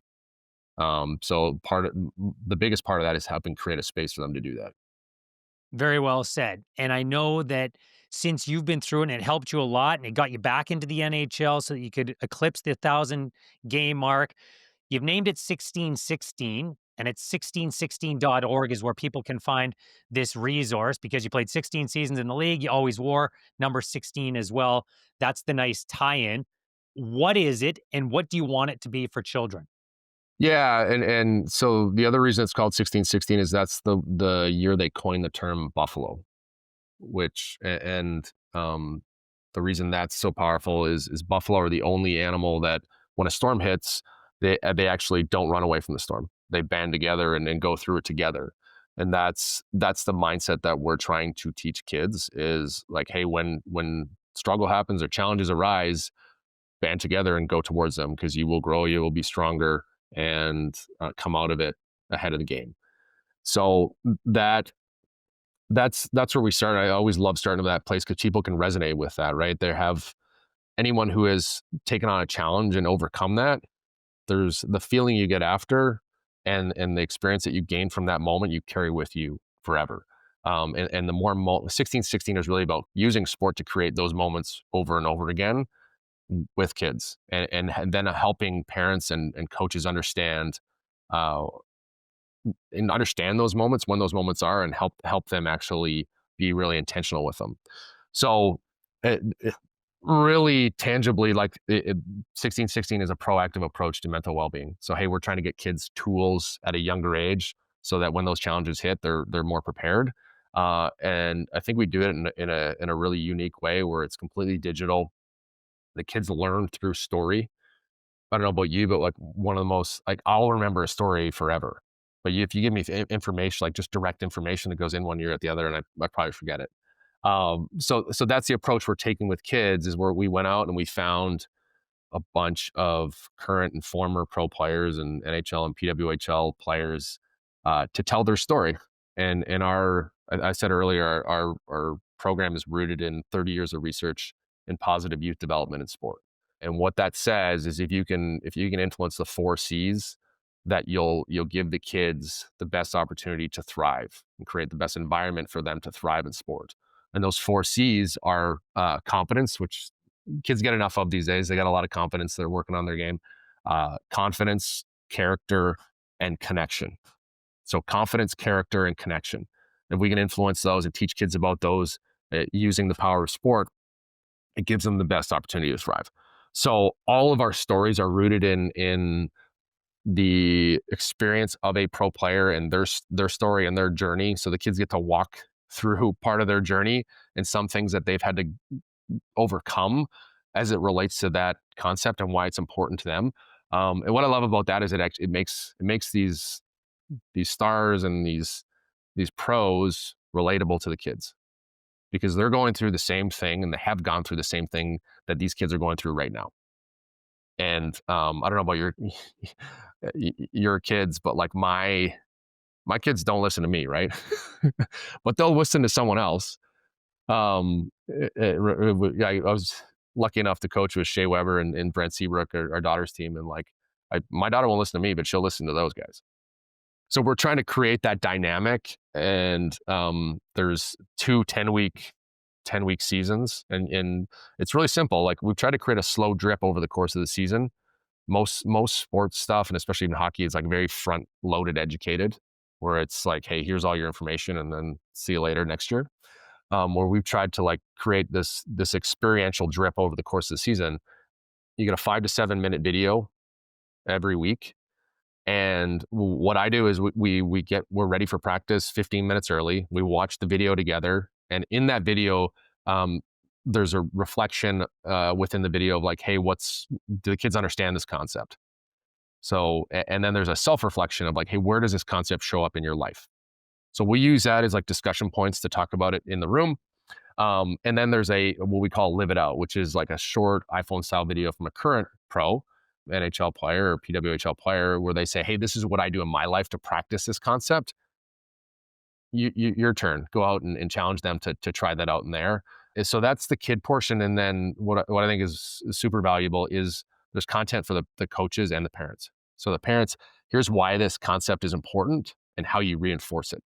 on. So the biggest part of that is helping create a space for them to do that. Very well said. And I know that since you've been through it and it helped you a lot and it got you back into the NHL so that you could eclipse the 1,000 game mark, you've named it 1616. And it's 1616.org is where people can find this resource because you played 16 seasons in the league. You always wore number 16 as well. That's the nice tie in. What is it and what do you want it to be for children? Yeah, and so the other reason it's called 1616 is that's the year they coined the term buffalo, and the reason that's so powerful is buffalo are the only animal that when a storm hits, they actually don't run away from the storm. They band together and go through it together. And that's the mindset that we're trying to teach kids is like, hey, when struggle happens or challenges arise, band together and go towards them because you will grow, you will be stronger, and come out of it ahead of the game. So that's where we start. I always love starting with that place because people can resonate with that, right? They have anyone who has taken on a challenge and overcome that. There's the feeling you get after, and the experience that you gain from that moment, you carry with you forever. And the more 1616 is really about using sport to create those moments over and over again with kids, and then helping parents and coaches uh, understand those moments when those moments are, and help them actually be really intentional with them. So it really tangibly, like 1616 is a proactive approach to mental well-being. So hey, we're trying to get kids tools at a younger age so that when those challenges hit, they're more prepared. And I think we do it in a really unique way where it's completely digital. The kids learn through story. I don't know about you, but like one of the most, like, I'll remember a story forever. But if you give me information, like just direct information that goes in one ear at the other, and I probably forget it. So that's the approach we're taking with kids, is where we went out and we found a bunch of current and former pro players and NHL and PWHL players to tell their story. And I said earlier, our program is rooted in 30 years of research in positive youth development in sport. And what that says is if you can influence the four C's, that you'll give the kids the best opportunity to thrive and create the best environment for them to thrive in sport. And those four C's are competence, which kids get enough of these days. They got a lot of confidence. They're working on their game. Confidence, character, and connection. So confidence, character, and connection. If we can influence those and teach kids about those using the power of sport, it gives them the best opportunity to thrive. So all of our stories are rooted in the experience of a pro player and their story and their journey. So the kids get to walk through part of their journey and some things that they've had to overcome as it relates to that concept and why it's important to them. And what I love about that is it makes these stars and these pros relatable to the kids because they're going through the same thing and they have gone through the same thing that these kids are going through right now. And I don't know about your kids, but like my kids don't listen to me, right? But they'll listen to someone else. I was lucky enough to coach with Shea Weber and Brent Seabrook, our daughter's team, and like my daughter won't listen to me, but she'll listen to those guys. So we're trying to create that dynamic, and there's two 10-week seasons, and it's really simple. Like we've tried to create a slow drip over the course of the season. Most sports stuff, and especially in hockey, is like very front loaded, educated, where it's like, hey, here's all your information, and then see you later next year. Where we've tried to like create this experiential drip over the course of the season. You get a 5 to 7 minute video every week, and what I do is we're ready for practice 15 minutes early. We watch the video together, and in that video, um, there's a reflection within the video of like, hey, do the kids understand this concept? So, and then there's a self reflection of like, hey, where does this concept show up in your life? So we use that as like discussion points to talk about it in the room. And then there's what we call live it out, which is like a short iPhone style video from a current pro, NHL player or PWHL player, where they say, hey, this is what I do in my life to practice this concept. Your turn. Go out and challenge them to try that out in there. So that's the kid portion. And then what I think is super valuable is there's content for the coaches and the parents. So the parents, here's why this concept is important and how you reinforce it.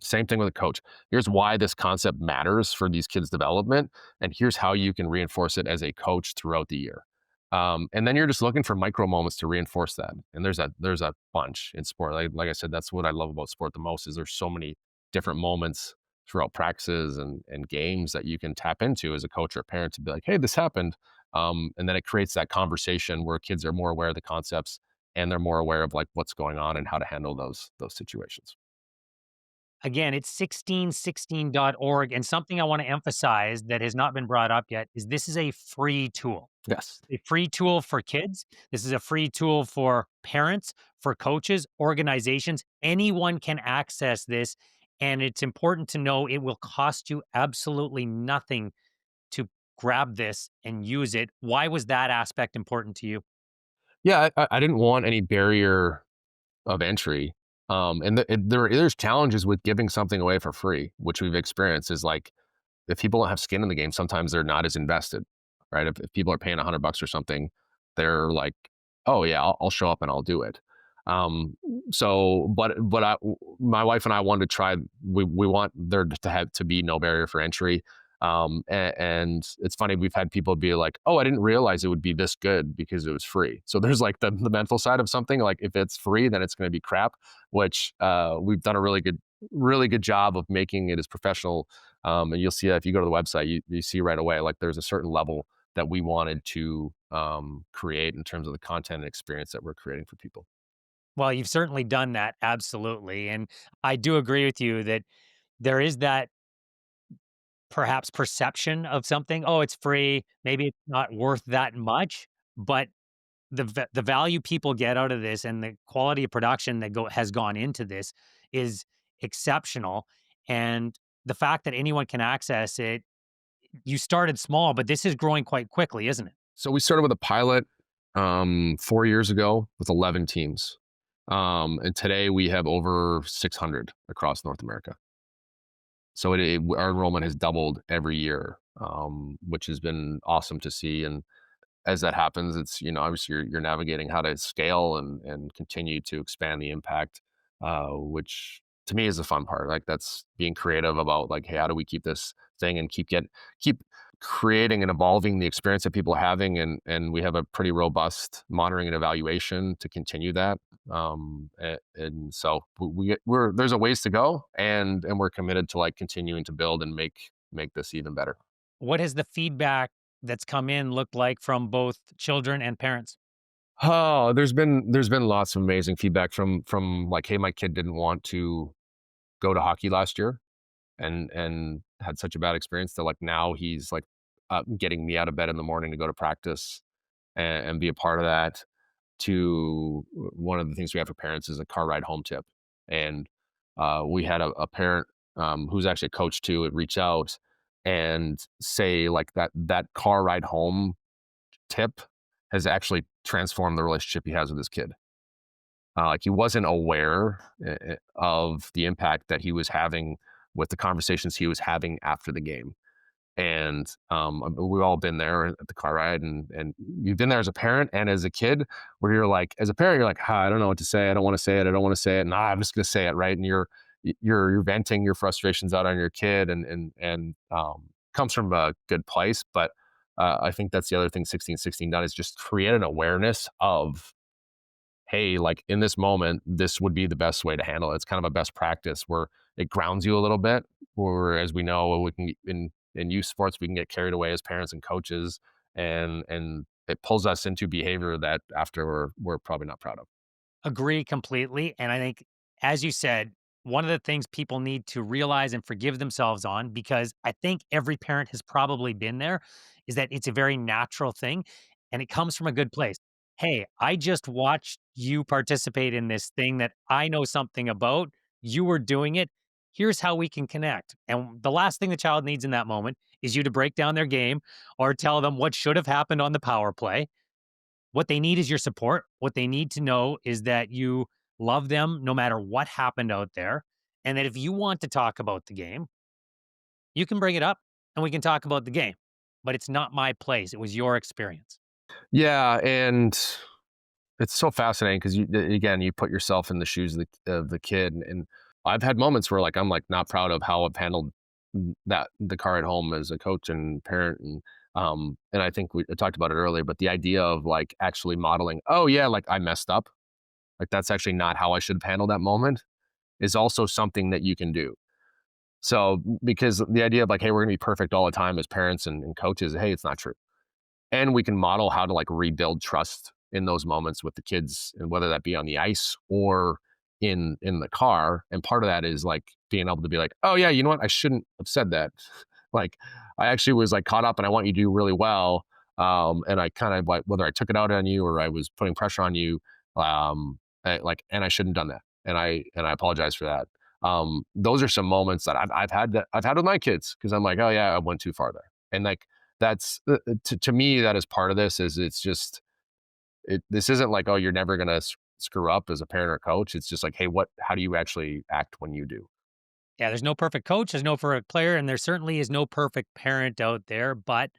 Same thing with a coach. Here's why this concept matters for these kids' development, and here's how you can reinforce it as a coach throughout the year. And then you're just looking for micro moments to reinforce that. And there's a bunch in sport. Like I said, that's what I love about sport the most is there's so many different moments throughout practices and games that you can tap into as a coach or a parent to be like, hey, this happened. And then it creates that conversation where kids are more aware of the concepts and they're more aware of like what's going on and how to handle those situations. Again, it's 1616.org. And something I want to emphasize that has not been brought up yet is this is a free tool. Yes. A free tool for kids. This is a free tool for parents, for coaches, organizations. Anyone can access this. And it's important to know it will cost you absolutely nothing to grab this and use it. Why was that aspect important to you? Yeah, I didn't want any barrier of entry. There's challenges with giving something away for free, which we've experienced. Is like if people don't have skin in the game, sometimes they're not as invested, right? If people are paying $100 or something, they're like, "Oh yeah, I'll show up and I'll do it." Um, but my wife and I wanted to try. We want there to have to be no barrier for entry. And it's funny we've had people be like, "Oh, I didn't realize it would be this good because it was free." So there's like the mental side of something. Like if it's free, then it's going to be crap. Which we've done a really good job of making it as professional and you'll see that if you go to the website, you see right away, like there's a certain level that we wanted to create in terms of the content and experience that we're creating for people. Well, you've certainly done that. Absolutely. And I do agree with you that there is that perhaps perception of something. Oh, it's free. Maybe it's not worth that much. But the value people get out of this and the quality of production that has gone into this is exceptional. And the fact that anyone can access it, you started small, but this is growing quite quickly, isn't it? So we started with a pilot 4 years ago with 11 teams. And today we have over 600 across North America. So our enrollment has doubled every year, which has been awesome to see. And as that happens, it's obviously you're navigating how to scale and continue to expand the impact, which to me is the fun part. Like that's being creative about like, hey, how do we keep this thing and keep creating and evolving the experience that people are having, and we have a pretty robust monitoring and evaluation to continue that. And so we're there's a ways to go, and we're committed to like continuing to build and make this even better. What has the feedback that's come in looked like from both children and parents? Oh, there's been lots of amazing feedback from like, hey, my kid didn't want to go to hockey last year and had such a bad experience that like now he's like getting me out of bed in the morning to go to practice and be a part of that. To one of the things we have for parents is a car ride home tip, and we had a parent who's actually a coach too. Reach out and say like that car ride home tip has actually transformed the relationship he has with his kid. Like he wasn't aware of the impact that he was having with the conversations he was having after the game. And we've all been there at the car ride, and you've been there as a parent and as a kid, where you're like, as a parent, you're like, I don't know what to say. I don't want to say it. I don't want to say it. Nah, I'm just going to say it, right? And you're venting your frustrations out on your kid, and comes from a good place. But I think that's the other thing 1616 done is just create an awareness of, hey, like in this moment, this would be the best way to handle it. It's kind of a best practice where it grounds you a little bit. Or as we know, we can in youth sports, we can get carried away as parents and coaches, and it pulls us into behavior that after we're probably not proud of. Agree completely. And I think, as you said, one of the things people need to realize and forgive themselves on, because I think every parent has probably been there, is that it's a very natural thing and it comes from a good place. Hey, I just watched you participate in this thing that I know something about. You were doing it. Here's how we can connect. And the last thing the child needs in that moment is you to break down their game or tell them what should have happened on the power play. What they need is your support. What they need to know is that you love them no matter what happened out there. And that if you want to talk about the game, you can bring it up and we can talk about the game. But it's not my place. It was your experience. Yeah, and it's so fascinating because again you put yourself in the shoes of the kid, and I've had moments where like I'm like not proud of how I've handled that the car at home as a coach and parent, and I think we talked about it earlier, but the idea of like actually modeling, oh yeah, like I messed up, like that's actually not how I should have handled that moment, is also something that you can do. So because the idea of like, hey, we're gonna be perfect all the time as parents and coaches, hey, it's not true. And we can model how to like rebuild trust in those moments with the kids, and whether that be on the ice or in the car. And part of that is like being able to be like, oh yeah, you know what, I shouldn't have said that. Like I actually was like caught up and I want you to do really well, and I kind of like, whether I took it out on you or I was putting pressure on you, and I shouldn't have done that, and I apologize for that. Those are some moments that I've had with my kids, because I'm like, oh yeah, I went too far there. And like that's to me, that is part of this. Is it's just this isn't like, oh, you're never gonna screw up as a parent or coach. It's just like, hey, what, how do you actually act when you do? Yeah, there's no perfect coach, there's no perfect player, and there certainly is no perfect parent out there. But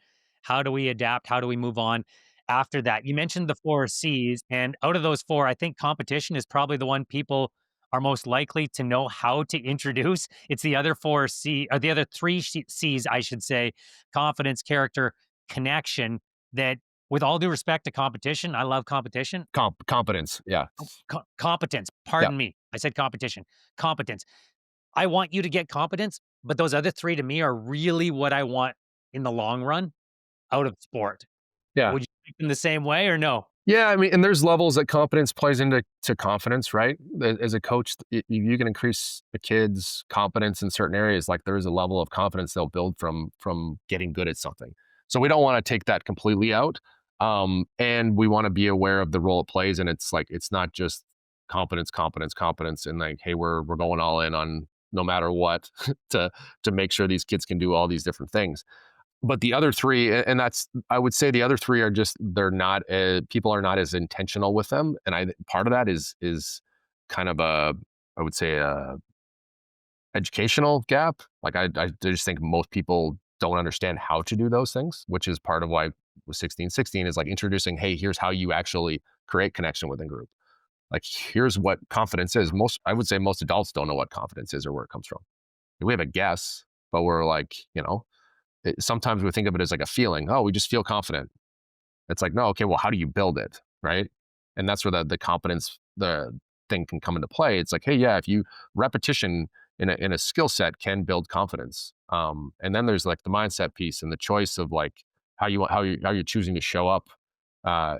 how do we adapt? How do we move on after that? You mentioned the four C's, and out of those four, I think competition is probably the one people are most likely to know how to introduce. It's the other four C, or the other three C's, I should say: confidence, character, connection. That, with all due respect to competition, I love competition. Competence, yeah, Competence. yeah. Pardon me, I said competition. Competence. I want you to get competence, but those other 3 to me are really what I want in the long run out of sport. Yeah. Would you think in the same way or no? Yeah, I mean, and there's levels that competence plays into confidence, right? As a coach, you can increase the kids' competence in certain areas. Like there is a level of confidence they'll build from getting good at something. So we don't want to take that completely out, and we want to be aware of the role it plays. And it's like it's not just competence, competence, competence, and like, hey, we're going all in on no matter what to make sure these kids can do all these different things. But the other three, and that's, I would say the other three are just, they're not, people are not as intentional with them. And part of that is kind of a, I would say a educational gap. Like I just think most people don't understand how to do those things, which is part of why with 1616 is like introducing, hey, here's how you actually create connection within group. Like here's what confidence is. I would say most adults don't know what confidence is or where it comes from. We have a guess, but we're like, sometimes we think of it as like a feeling. Oh, we just feel confident. It's like, no, okay, well, how do you build it? Right. And that's where the competence, the thing can come into play. It's like, hey, yeah, if you repetition in a skill set can build confidence. And then there's like the mindset piece and the choice of like how you're choosing to show up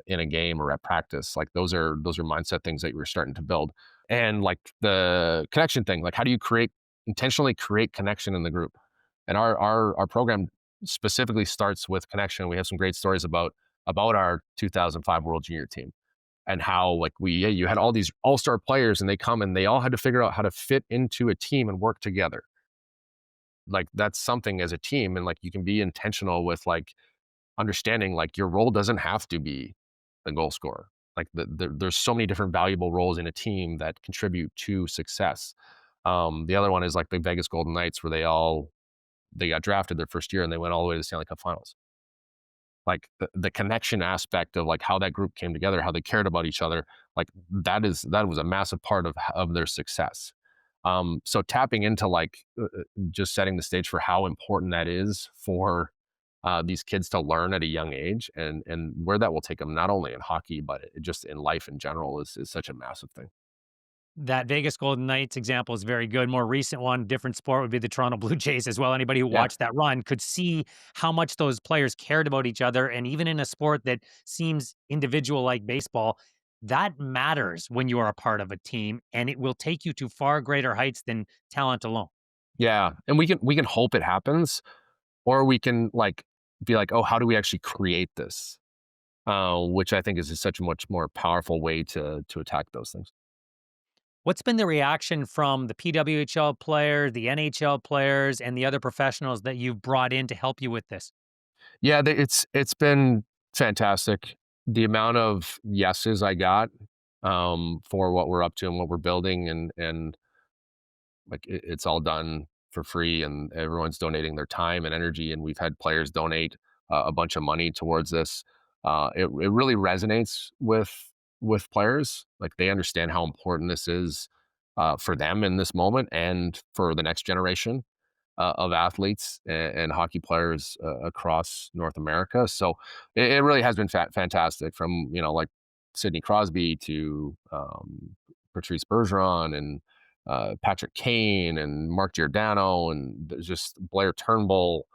in a game or at practice. Like those are mindset things that you were starting to build. And like the connection thing, like how do you intentionally create connection in the group? And our program specifically starts with connection. We have some great stories about our 2005 World Junior team, and how like you had all these all-star players and they come and they all had to figure out how to fit into a team and work together. Like that's something as a team, and like you can be intentional with like understanding like your role doesn't have to be the goal scorer. Like there's so many different valuable roles in a team that contribute to success. The other one is like the Vegas Golden Knights, where they got drafted their first year and they went all the way to the Stanley Cup Finals. Like the connection aspect of like how that group came together, how they cared about each other, like that was a massive part of their success. So tapping into like just setting the stage for how important that is for these kids to learn at a young age, and where that will take them, not only in hockey but just in life in general, is such a massive thing. That Vegas Golden Knights example is very good. More recent one, different sport, would be the Toronto Blue Jays as well. Anybody who Yeah. watched that run could see how much those players cared about each other. And even in a sport that seems individual like baseball, that matters when you are a part of a team, and it will take you to far greater heights than talent alone. Yeah, and we can hope it happens, or we can like be like, oh, how do we actually create this? Which I think is such a much more powerful way to attack those things. What's been the reaction from the PWHL players, the NHL players, and the other professionals that you've brought in to help you with this? Yeah, it's been fantastic. The amount of yeses I got, for what we're up to and what we're building, and like it's all done for free, and everyone's donating their time and energy, and we've had players donate a bunch of money towards this. It really resonates with players. Like they understand how important this is for them in this moment and for the next generation. of athletes and hockey players across North America. So it really has been fantastic from, like Sidney Crosby to Patrice Bergeron and Patrick Kane and Mark Giordano and there's just Blair Turnbull.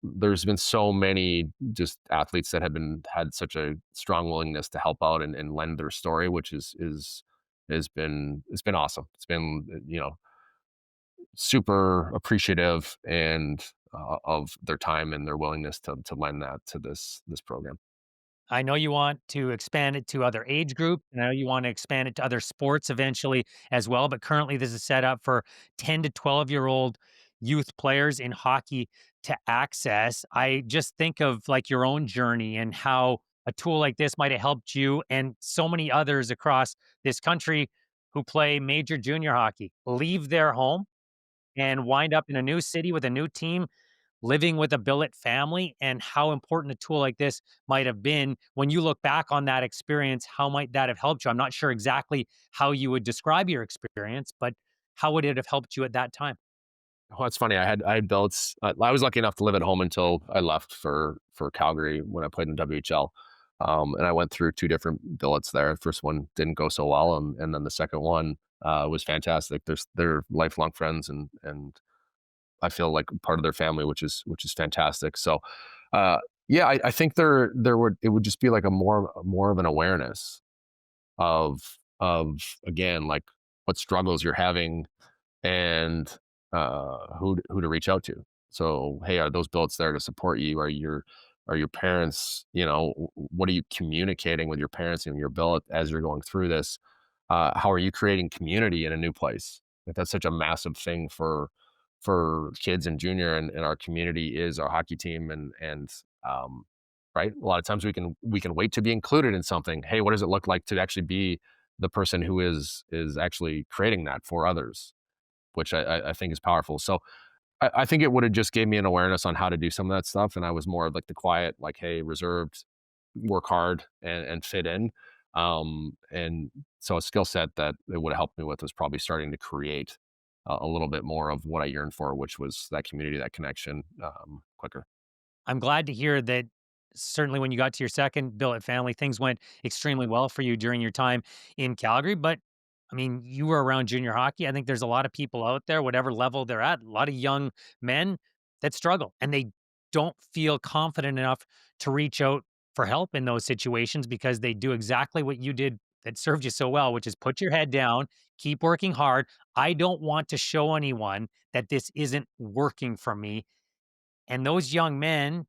There's been so many just athletes that have been had such a strong willingness to help out and lend their story, which is has been it's been awesome. It's been super appreciative and of their time and their willingness to lend that to this program. I know you want to expand it to other age groups, and I know you want to expand it to other sports eventually as well, but currently this is set up for 10 to 12-year-old youth players in hockey to access. I just think of like your own journey and how a tool like this might have helped you and so many others across this country who play major junior hockey, leave their home and wind up in a new city with a new team, living with a billet family, and how important a tool like this might have been. When you look back on that experience, how might that have helped you? I'm not sure exactly how you would describe your experience, but how would it have helped you at that time? Well, it's funny. I had billets. I was lucky enough to live at home until I left for Calgary when I played in WHL, and I went through two different billets there. The first one didn't go so well, and then the second one was fantastic. They're lifelong friends, and I feel like part of their family, which is fantastic. So, uh, yeah, I think there would it would just be like a more of an awareness of again like what struggles you're having and who to reach out to. So, hey, are those billets there to support you? Are your parents? What are you communicating with your parents and your billet as you're going through this? How are you creating community in a new place? Like, that's such a massive thing for kids in junior, and our community is our hockey team, and right. A lot of times we can wait to be included in something. Hey, what does it look like to actually be the person who is actually creating that for others? Which I think is powerful. So I think it would have just gave me an awareness on how to do some of that stuff, and I was more of like the quiet, like, hey, reserved, work hard, and fit in. And so a skill set that it would have helped me with was probably starting to create a little bit more of what I yearned for, which was that community, that connection, quicker. I'm glad to hear that certainly when you got to your second billet family, things went extremely well for you during your time in Calgary. But I mean, you were around junior hockey. I think there's a lot of people out there, whatever level they're at, a lot of young men that struggle and they don't feel confident enough to reach out for help in those situations because they do exactly what you did that served you so well, which is put your head down, keep working hard. I don't want to show anyone that this isn't working for me. And those young men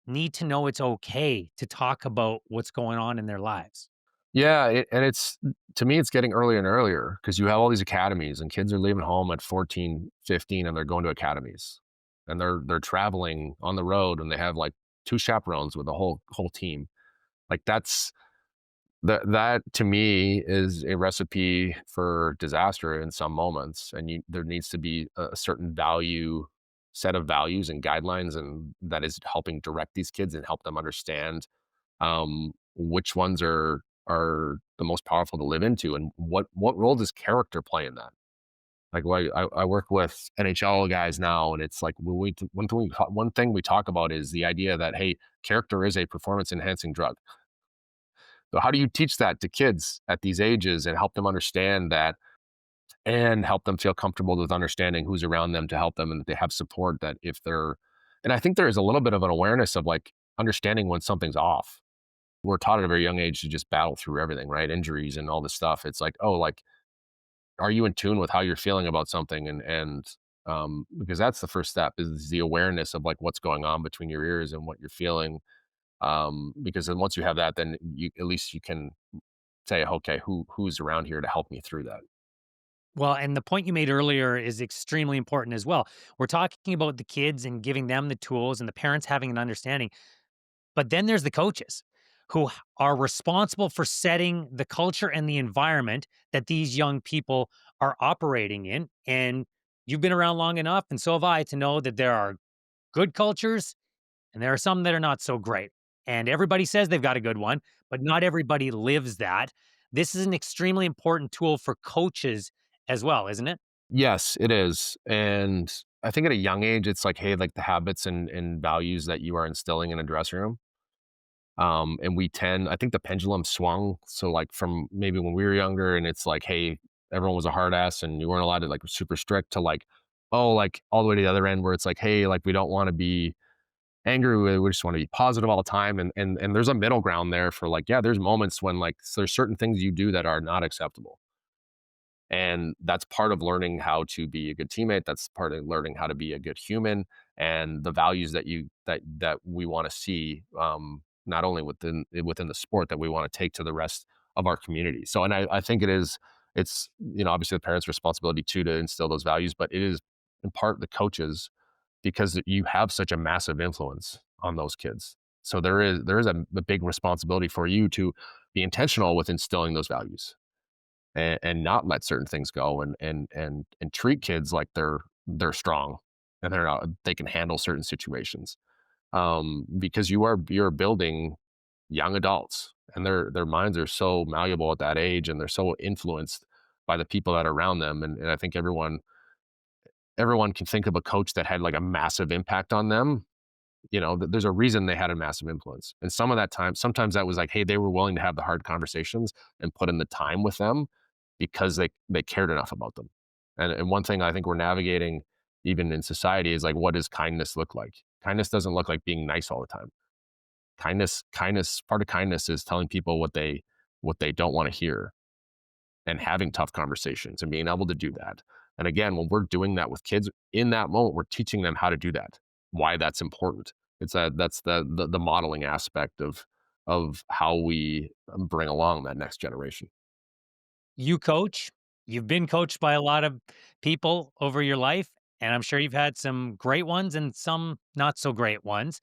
need to know it's okay to talk about what's going on in their lives. Yeah, and it's to me, it's getting earlier and earlier because you have all these academies and kids are leaving home at 14, 15, and they're going to academies. And they're traveling on the road and they have like two chaperones with the whole team. Like that to me is a recipe for disaster in some moments. And there needs to be a certain set of values and guidelines and that is helping direct these kids and help them understand which ones are the most powerful to live into, and what role does character play in that? Like, why I work with NHL guys now, and it's like one thing we talk about is the idea that hey, character is a performance enhancing drug. So how do you teach that to kids at these ages and help them understand that, and help them feel comfortable with understanding who's around them to help them, and that they have support that if they're, and I think there is a little bit of an awareness of like understanding when something's off. We're taught at a very young age to just battle through everything, right? Injuries and all this stuff. It's like, oh, like, are you in tune with how you're feeling about something? And because that's the first step is the awareness of like what's going on between your ears and what you're feeling. Because then once you have that, then you at least you can say, okay, who's around here to help me through that? Well, and the point you made earlier is extremely important as well. We're talking about the kids and giving them the tools and the parents having an understanding. But then there's the coaches who are responsible for setting the culture and the environment that these young people are operating in. And you've been around long enough, and so have I, to know that there are good cultures and there are some that are not so great. And everybody says they've got a good one, but not everybody lives that. This is an extremely important tool for coaches as well, isn't it? Yes, it is. And I think at a young age, it's like, hey, like the habits and values that you are instilling in a dressing room. And we tend, I think the pendulum swung. So like from maybe when we were younger, and it's like, hey, everyone was a hard ass and you weren't allowed to like super strict to like, oh, like all the way to the other end where it's like, hey, like we don't want to be angry. We just want to be positive all the time. And there's a middle ground there for like, yeah, there's moments when like there's certain things you do that are not acceptable. And that's part of learning how to be a good teammate. That's part of learning how to be a good human, and the values that we want to see, not only within the sport, that we want to take to the rest of our community. So, and I think it's obviously the parents' responsibility too to instill those values, but it is in part the coaches, because you have such a massive influence on those kids. So there is a big responsibility for you to be intentional with instilling those values, and not let certain things go, and treat kids like they're strong, and they can handle certain situations, because you're building young adults, and their minds are so malleable at that age, and they're so influenced by the people that are around them. And I think everyone can think of a coach that had like a massive impact on them. There's a reason they had a massive influence, and some of that time, sometimes that was like, hey, they were willing to have the hard conversations and put in the time with them because they cared enough about them. And one thing I think we're navigating even in society is like, what does kindness look like? Kindness doesn't look like being nice all the time. Kindness, part of kindness is telling people what they don't want to hear, and having tough conversations and being able to do that. And again, when we're doing that with kids in that moment, we're teaching them how to do that, why that's important. That's the modeling aspect of how we bring along that next generation. You coach, you've been coached by a lot of people over your life, and I'm sure you've had some great ones and some not so great ones.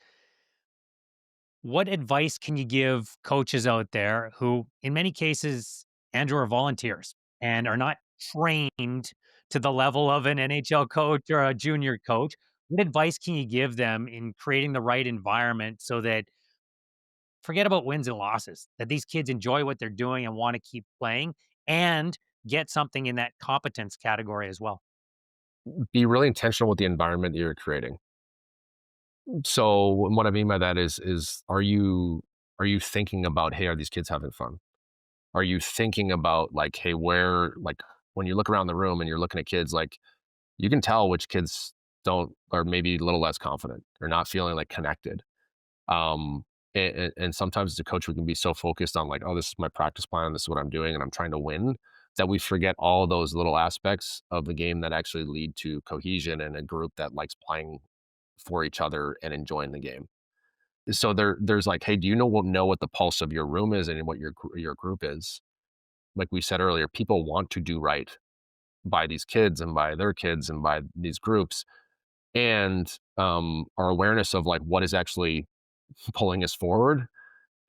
What advice can you give coaches out there who, in many cases, Andrew, are volunteers and are not trained to the level of an NHL coach or a junior coach? What advice can you give them in creating the right environment so that, forget about wins and losses, that these kids enjoy what they're doing and want to keep playing and get something in that competence category as well? Be really intentional with the environment that you're creating. So what I mean by that is are you thinking about, hey, are these kids having fun? Are you thinking about like, hey, where, like, when you look around the room and you're looking at kids, like, you can tell which kids don't, are maybe a little less confident or not feeling like connected. And sometimes as a coach, we can be so focused on like, oh, this is my practice plan, this is what I'm doing, and I'm trying to win, that we forget all those little aspects of the game that actually lead to cohesion and a group that likes playing for each other and enjoying the game. So there's like, hey, do you know what the pulse of your room is and what your group is? Like we said earlier, people want to do right by these kids and by their kids and by these groups, and our awareness of like what is actually pulling us forward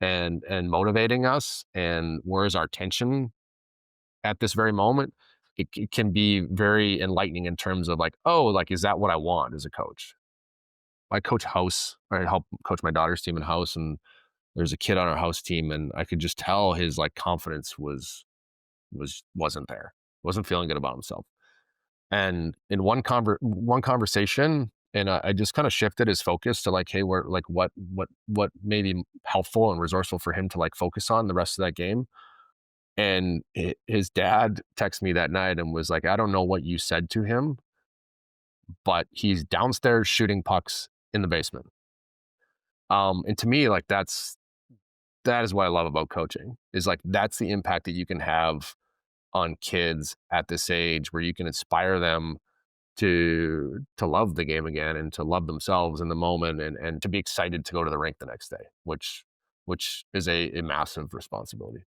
and motivating us, and where is our tension at this very moment. It can be very enlightening in terms of like, oh, like, is that what I want as a coach? I coach house. I help coach my daughter's team in house, and there's a kid on our house team, and I could just tell his like confidence wasn't there. Wasn't feeling good about himself. And in one conversation, and I just kind of shifted his focus to like, hey, where, like, what may be helpful and resourceful for him to like focus on the rest of that game. And his dad texted me that night and was like, I don't know what you said to him, but he's downstairs shooting pucks in the basement. And to me, like, that is what I love about coaching, is like, that's the impact that you can have on kids at this age, where you can inspire them to love the game again and to love themselves in the moment, and to be excited to go to the rink the next day, which is a massive responsibility.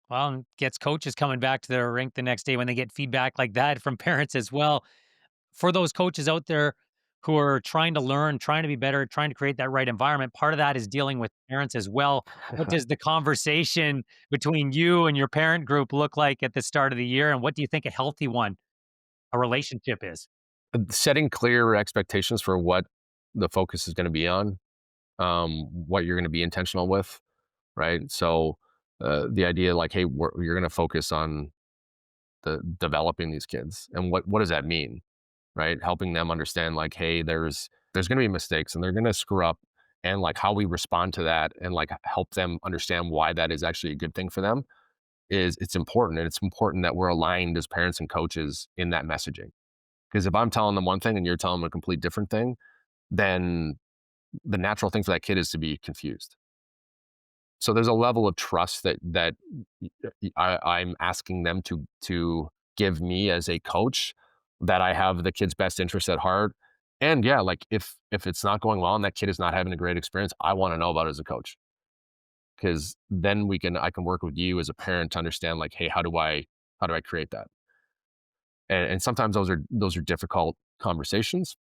Well, and gets coaches coming back to their rink the next day when they get feedback like that from parents as well. For those coaches out there who are trying to learn, trying to be better, trying to create that right environment, part of that is dealing with parents as well. What does the conversation between you and your parent group look like at the start of the year? And what do you think a healthy one, a relationship is? Setting clear expectations for what the focus is going to be on, what you're going to be intentional with, right? So the idea, like, hey, you're going to focus on the developing these kids, and what does that mean? right? Helping them understand like, hey, there's going to be mistakes and they're going to screw up, and like how we respond to that and like help them understand why that is actually a good thing for them is it's important. And it's important that we're aligned as parents and coaches in that messaging. Because if I'm telling them one thing and you're telling them a complete different thing, then the natural thing for that kid is to be confused. So there's a level of trust I'm asking them to give me as a coach, that I have the kid's best interest at heart. And yeah, like if it's not going well and that kid is not having a great experience, I want to know about it as a coach, because then I can work with you as a parent to understand like, hey, how do I create that? And sometimes those are difficult conversations.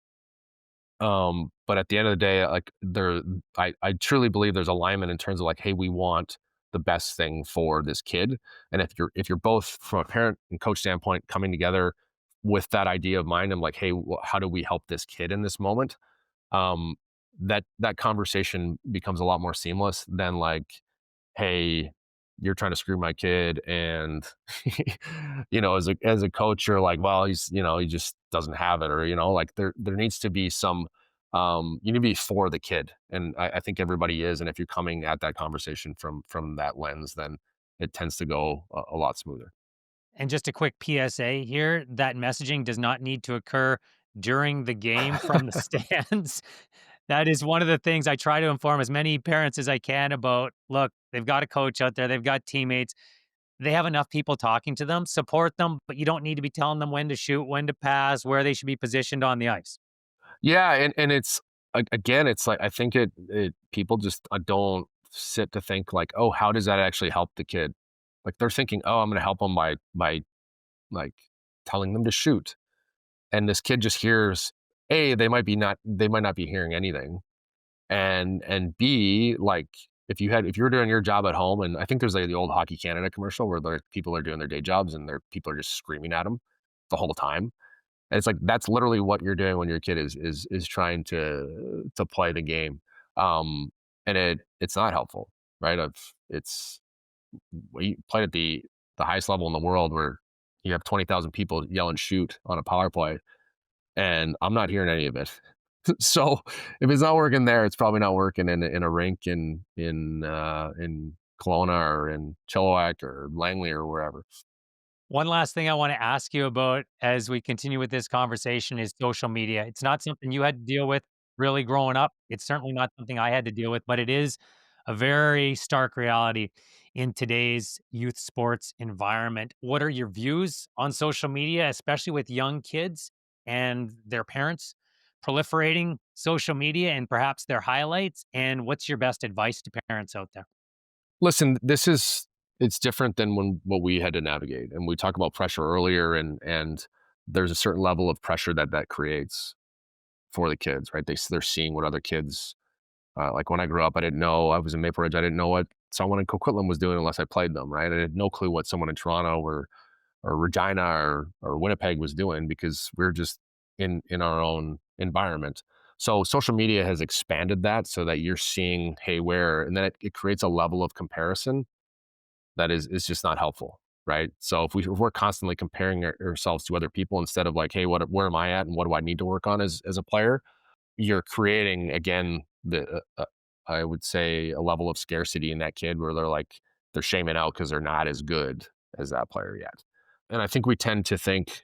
But at the end of the day, like I truly believe there's alignment in terms of like, hey, we want the best thing for this kid. And if you're both from a parent and coach standpoint coming together with that idea of mind, I'm like, hey, how do we help this kid in this moment? Um, that conversation becomes a lot more seamless than like, hey, you're trying to screw my kid. And as a coach, you're like, well, he just doesn't have it. Or like there needs to be some, you need to be for the kid. And I think everybody is. And if you're coming at that conversation from that lens, then it tends to go a lot smoother. And just a quick PSA here, that messaging does not need to occur during the game from the stands. That is one of the things I try to inform as many parents as I can about. Look, they've got a coach out there, they've got teammates, they have enough people talking to them, support them, but you don't need to be telling them when to shoot, when to pass, where they should be positioned on the ice. Yeah, and it's again, it's like I think it people just don't sit to think like, oh, how does that actually help the kid? Like they're thinking, oh, I'm going to help them by like telling them to shoot, and this kid just hears, A, they might not be hearing anything, and B, like if you were doing your job at home, and I think there's like the old Hockey Canada commercial where people are doing their day jobs and people are just screaming at them the whole time. And it's like that's literally what you're doing when your kid is trying to play the game, um, and it's not helpful, right? It's we played at the highest level in the world where you have 20,000 people yell and shoot on a power play, and I'm not hearing any of it. So if it's not working there, it's probably not working in a rink in Kelowna or in Chilliwack or Langley or wherever. One last thing I want to ask you about as we continue with this conversation is social media. It's not something you had to deal with really growing up. It's certainly not something I had to deal with, but it is a very stark reality in today's youth sports environment. What are your views on social media, especially with young kids and their parents proliferating social media and perhaps their highlights? And what's your best advice to parents out there? Listen, it's different than what we had to navigate, and we talked about pressure earlier, and there's a certain level of pressure that creates for the kids, right? They're seeing what other kids, like when I grew up, I didn't know, I was in Maple Ridge, I didn't know what someone in Coquitlam was doing unless I played them, right? I had no clue what someone in Toronto or Regina or Winnipeg was doing, because we're just in our own environment. So social media has expanded that so that you're seeing, hey, where, and then it creates a level of comparison that is just not helpful, right? So if we're constantly comparing ourselves to other people instead of like, hey, where am I at and what do I need to work on as a player, you're creating again I would say a level of scarcity in that kid where they're shaming out because they're not as good as that player yet. And I think we tend to think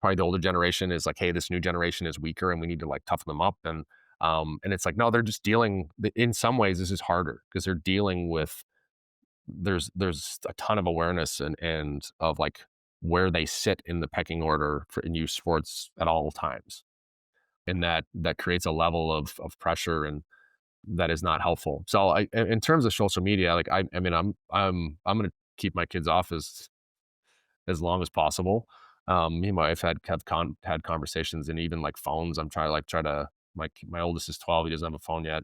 probably the older generation is like, hey, this new generation is weaker and we need to like toughen them up. And it's like, no, they're just dealing, in some ways this is harder because they're dealing with, there's a ton of awareness and of like where they sit in the pecking order in youth sports at all times. And that creates a level of pressure, and that is not helpful. So in terms of social media, like I mean, I'm going to keep my kids off as long as possible. Me and my wife had conversations, and even like phones. I'm try to my oldest is 12. He doesn't have a phone yet.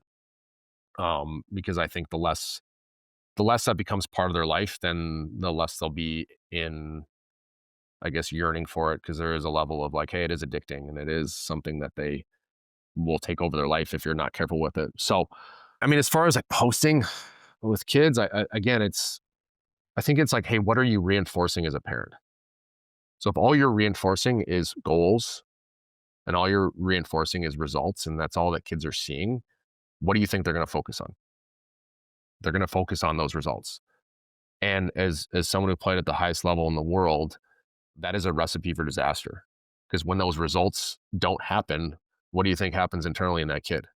Because I think the less that becomes part of their life, then the less they'll be in, I guess, yearning for it, because there is a level of like, hey, it is addicting, and it is something that they will take over their life if you're not careful with it. So, I mean, as far as like posting with kids, again, I think it's like, hey, what are you reinforcing as a parent? So if all you're reinforcing is goals and all you're reinforcing is results, and that's all that kids are seeing, what do you think they're going to focus on? They're going to focus on those results. And as someone who played at the highest level in the world, that is a recipe for disaster. Because when those results don't happen, what do you think happens internally in that kid?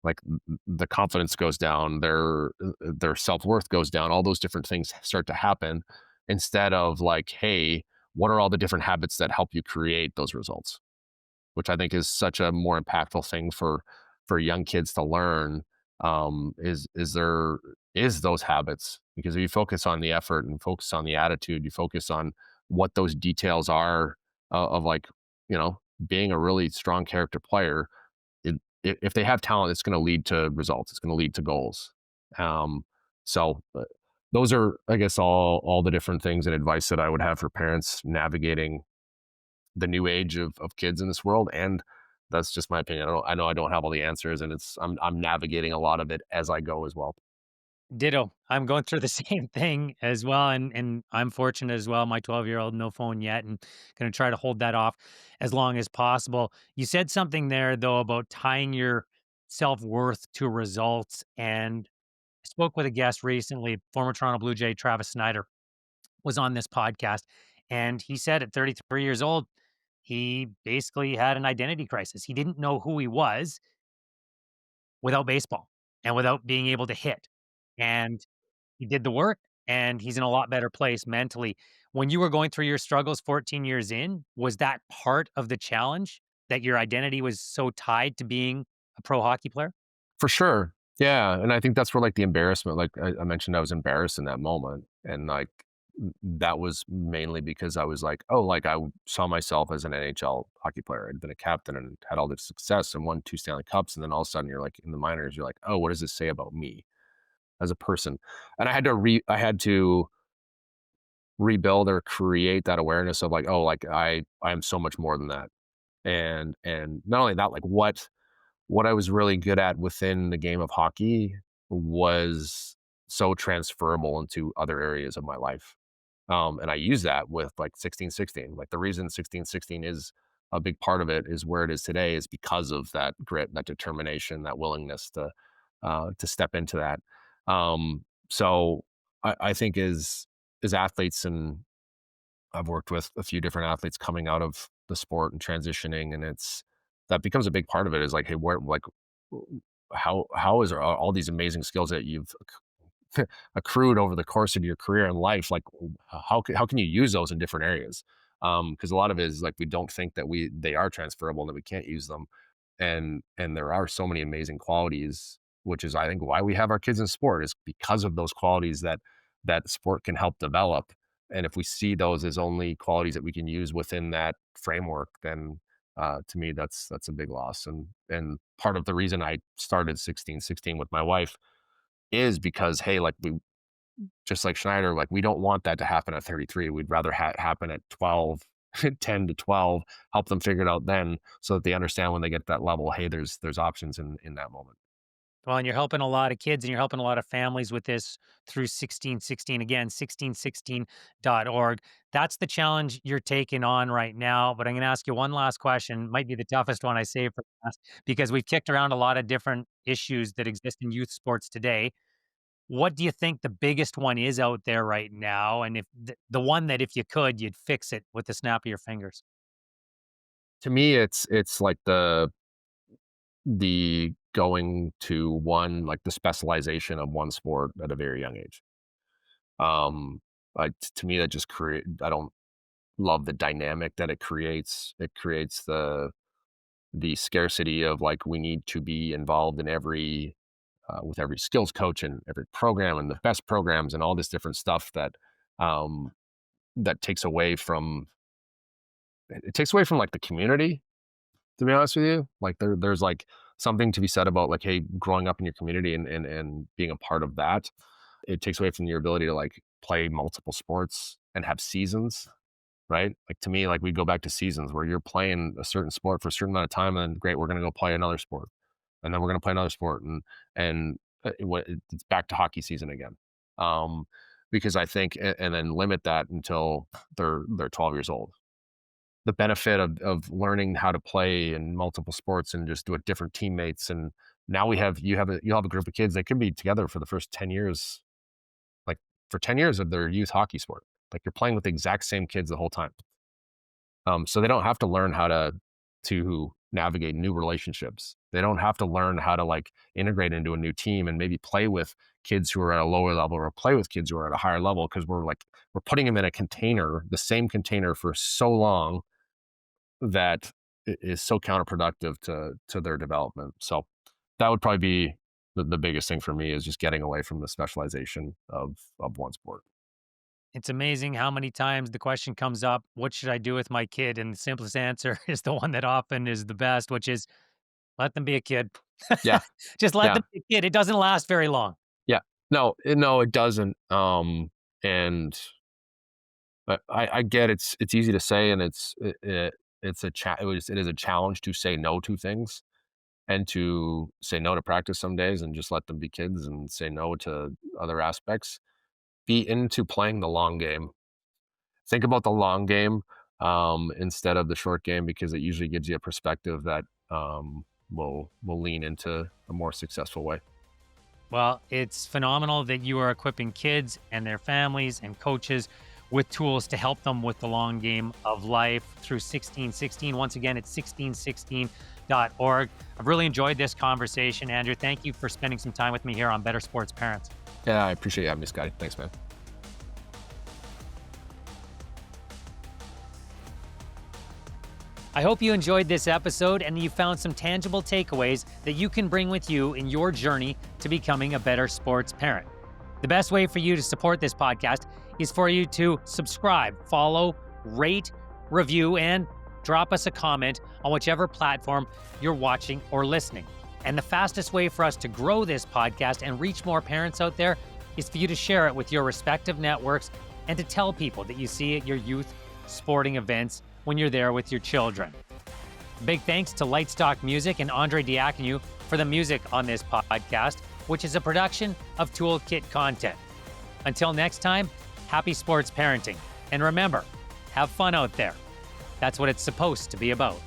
Like the confidence goes down, their self-worth goes down, all those different things start to happen instead of like, hey, what are all the different habits that help you create those results? Which I think is such a more impactful thing for young kids to learn, is there is those habits, because if you focus on the effort and focus on the attitude, you focus on what those details are, of like, you know, being a really strong character player. If they have talent, it's going to lead to results. It's going to lead to goals. Um, so those are, I guess, all the different things and advice that I would have for parents navigating the new age of kids in this world. And that's just my opinion. I know I don't have all the answers, and I'm navigating a lot of it as I go as well. Ditto. I'm going through the same thing as well, and I'm fortunate as well. My 12-year-old no phone yet, and going to try to hold that off as long as possible. You said something there though about tying your self worth to results, and I spoke with a guest recently, former Toronto Blue Jay Travis Snyder was on this podcast, and he said at 33 years old, he basically had an identity crisis. He didn't know who he was without baseball and without being able to hit, and he did the work, and he's in a lot better place mentally. When you were going through your struggles 14 years in, was that part of the challenge that your identity was so tied to being a pro hockey player? For sure. Yeah. And I think that's where like the embarrassment, like I mentioned, I was embarrassed in that moment. And like that was mainly because I was like, oh, like saw myself as an NHL hockey player. I'd been a captain and had all this success and won two Stanley Cups. And then all of a sudden you're like in the minors, you're like, oh, what does this say about me as a person? And I had to rebuild or create that awareness of like, oh, like I am so much more than that. And not only that, like what I was really good at within the game of hockey was so transferable into other areas of my life. And I use that with like 1616. Like the reason 1616 is a big part of it is where it is today is because of that grit, that determination, that willingness to step into that. So I think as athletes, and I've worked with a few different athletes coming out of the sport and transitioning, and it's that becomes a big part of it is like, hey, where like how is all these amazing skills that you've accrued over the course of your career and life, like how can you use those in different areas? Because a lot of it is like we don't think that they are transferable and that we can't use them, and there are so many amazing qualities, which is I think why we have our kids in sport is because of those qualities that sport can help develop. And if we see those as only qualities that we can use within that framework, then to me that's a big loss. And part of the reason I started 1616 with my wife is because hey, like we just like Schneider, like we don't want that to happen at 33. We'd rather happen at 12, 10 to 12, help them figure it out then so that they understand when they get to that level, hey, there's options in that moment. Well, and you're helping a lot of kids and you're helping a lot of families with this through 1616. Again, 1616.org. That's the challenge you're taking on right now. But I'm going to ask you one last question. Might be the toughest one I saved for last because we've kicked around a lot of different issues that exist in youth sports today. What do you think the biggest one is out there right now? And if the one that if you could, you'd fix it with the snap of your fingers? To me, it's like the going to one, like the specialization of one sport at a very young age. To me, that just create. I don't love the dynamic that it creates. It creates the scarcity of like we need to be involved in every with every skills coach and every program and the best programs and all this different stuff um, that takes away from it takes away from like the community. To be honest with you, like there's like something to be said about like hey, growing up in your community and being a part of that. It takes away from your ability to like play multiple sports and have seasons, right? Like to me, like we go back to seasons where you're playing a certain sport for a certain amount of time, and then great, we're going to go play another sport, and then we're going to play another sport, and it's back to hockey season again. Um, because I think, and then limit that until they're 12 years old. the benefit of learning how to play in multiple sports and just with different teammates. And now you'll have a group of kids that could be together for the first 10 years, like for 10 years of their youth hockey sport. Like you're playing with the exact same kids the whole time. So they don't have to learn how to navigate new relationships. They don't have to learn how to like integrate into a new team and maybe play with kids who are at a lower level or play with kids who are at a higher level, because we're putting them in a container, the same container for so long that it is so counterproductive to their development. So that would probably be the biggest thing for me, is just getting away from the specialization of one sport. It's amazing how many times the question comes up, what should I do with my kid? And the simplest answer is the one that often is the best, which is let them be a kid. Yeah, Just let yeah, them be a kid. It doesn't last very long. yeah. No, it doesn't. And I get it's easy to say, and it is a challenge to say no to things, and to say no to practice some days and just let them be kids and say no to other aspects. Be into playing the long game. Think about the long game, instead of the short game, because it usually gives you a perspective that will lean into a more successful way. Well, it's phenomenal that you are equipping kids and their families and coaches with tools to help them with the long game of life through 1616. Once again, it's 1616.org. I've really enjoyed this conversation, Andrew. Thank you for spending some time with me here on Better Sports Parents. Yeah, I appreciate you having me, Scotty. Thanks, man. I hope you enjoyed this episode and that you found some tangible takeaways that you can bring with you in your journey to becoming a better sports parent. The best way for you to support this podcast is for you to subscribe, follow, rate, review, and drop us a comment on whichever platform you're watching or listening. And the fastest way for us to grow this podcast and reach more parents out there is for you to share it with your respective networks and to tell people that you see at your youth sporting events when you're there with your children. Big thanks to Lightstock Music and Andre Diakonu for the music on this podcast, which is a production of Toolkit Content. Until next time, happy sports parenting. And remember, have fun out there. That's what it's supposed to be about.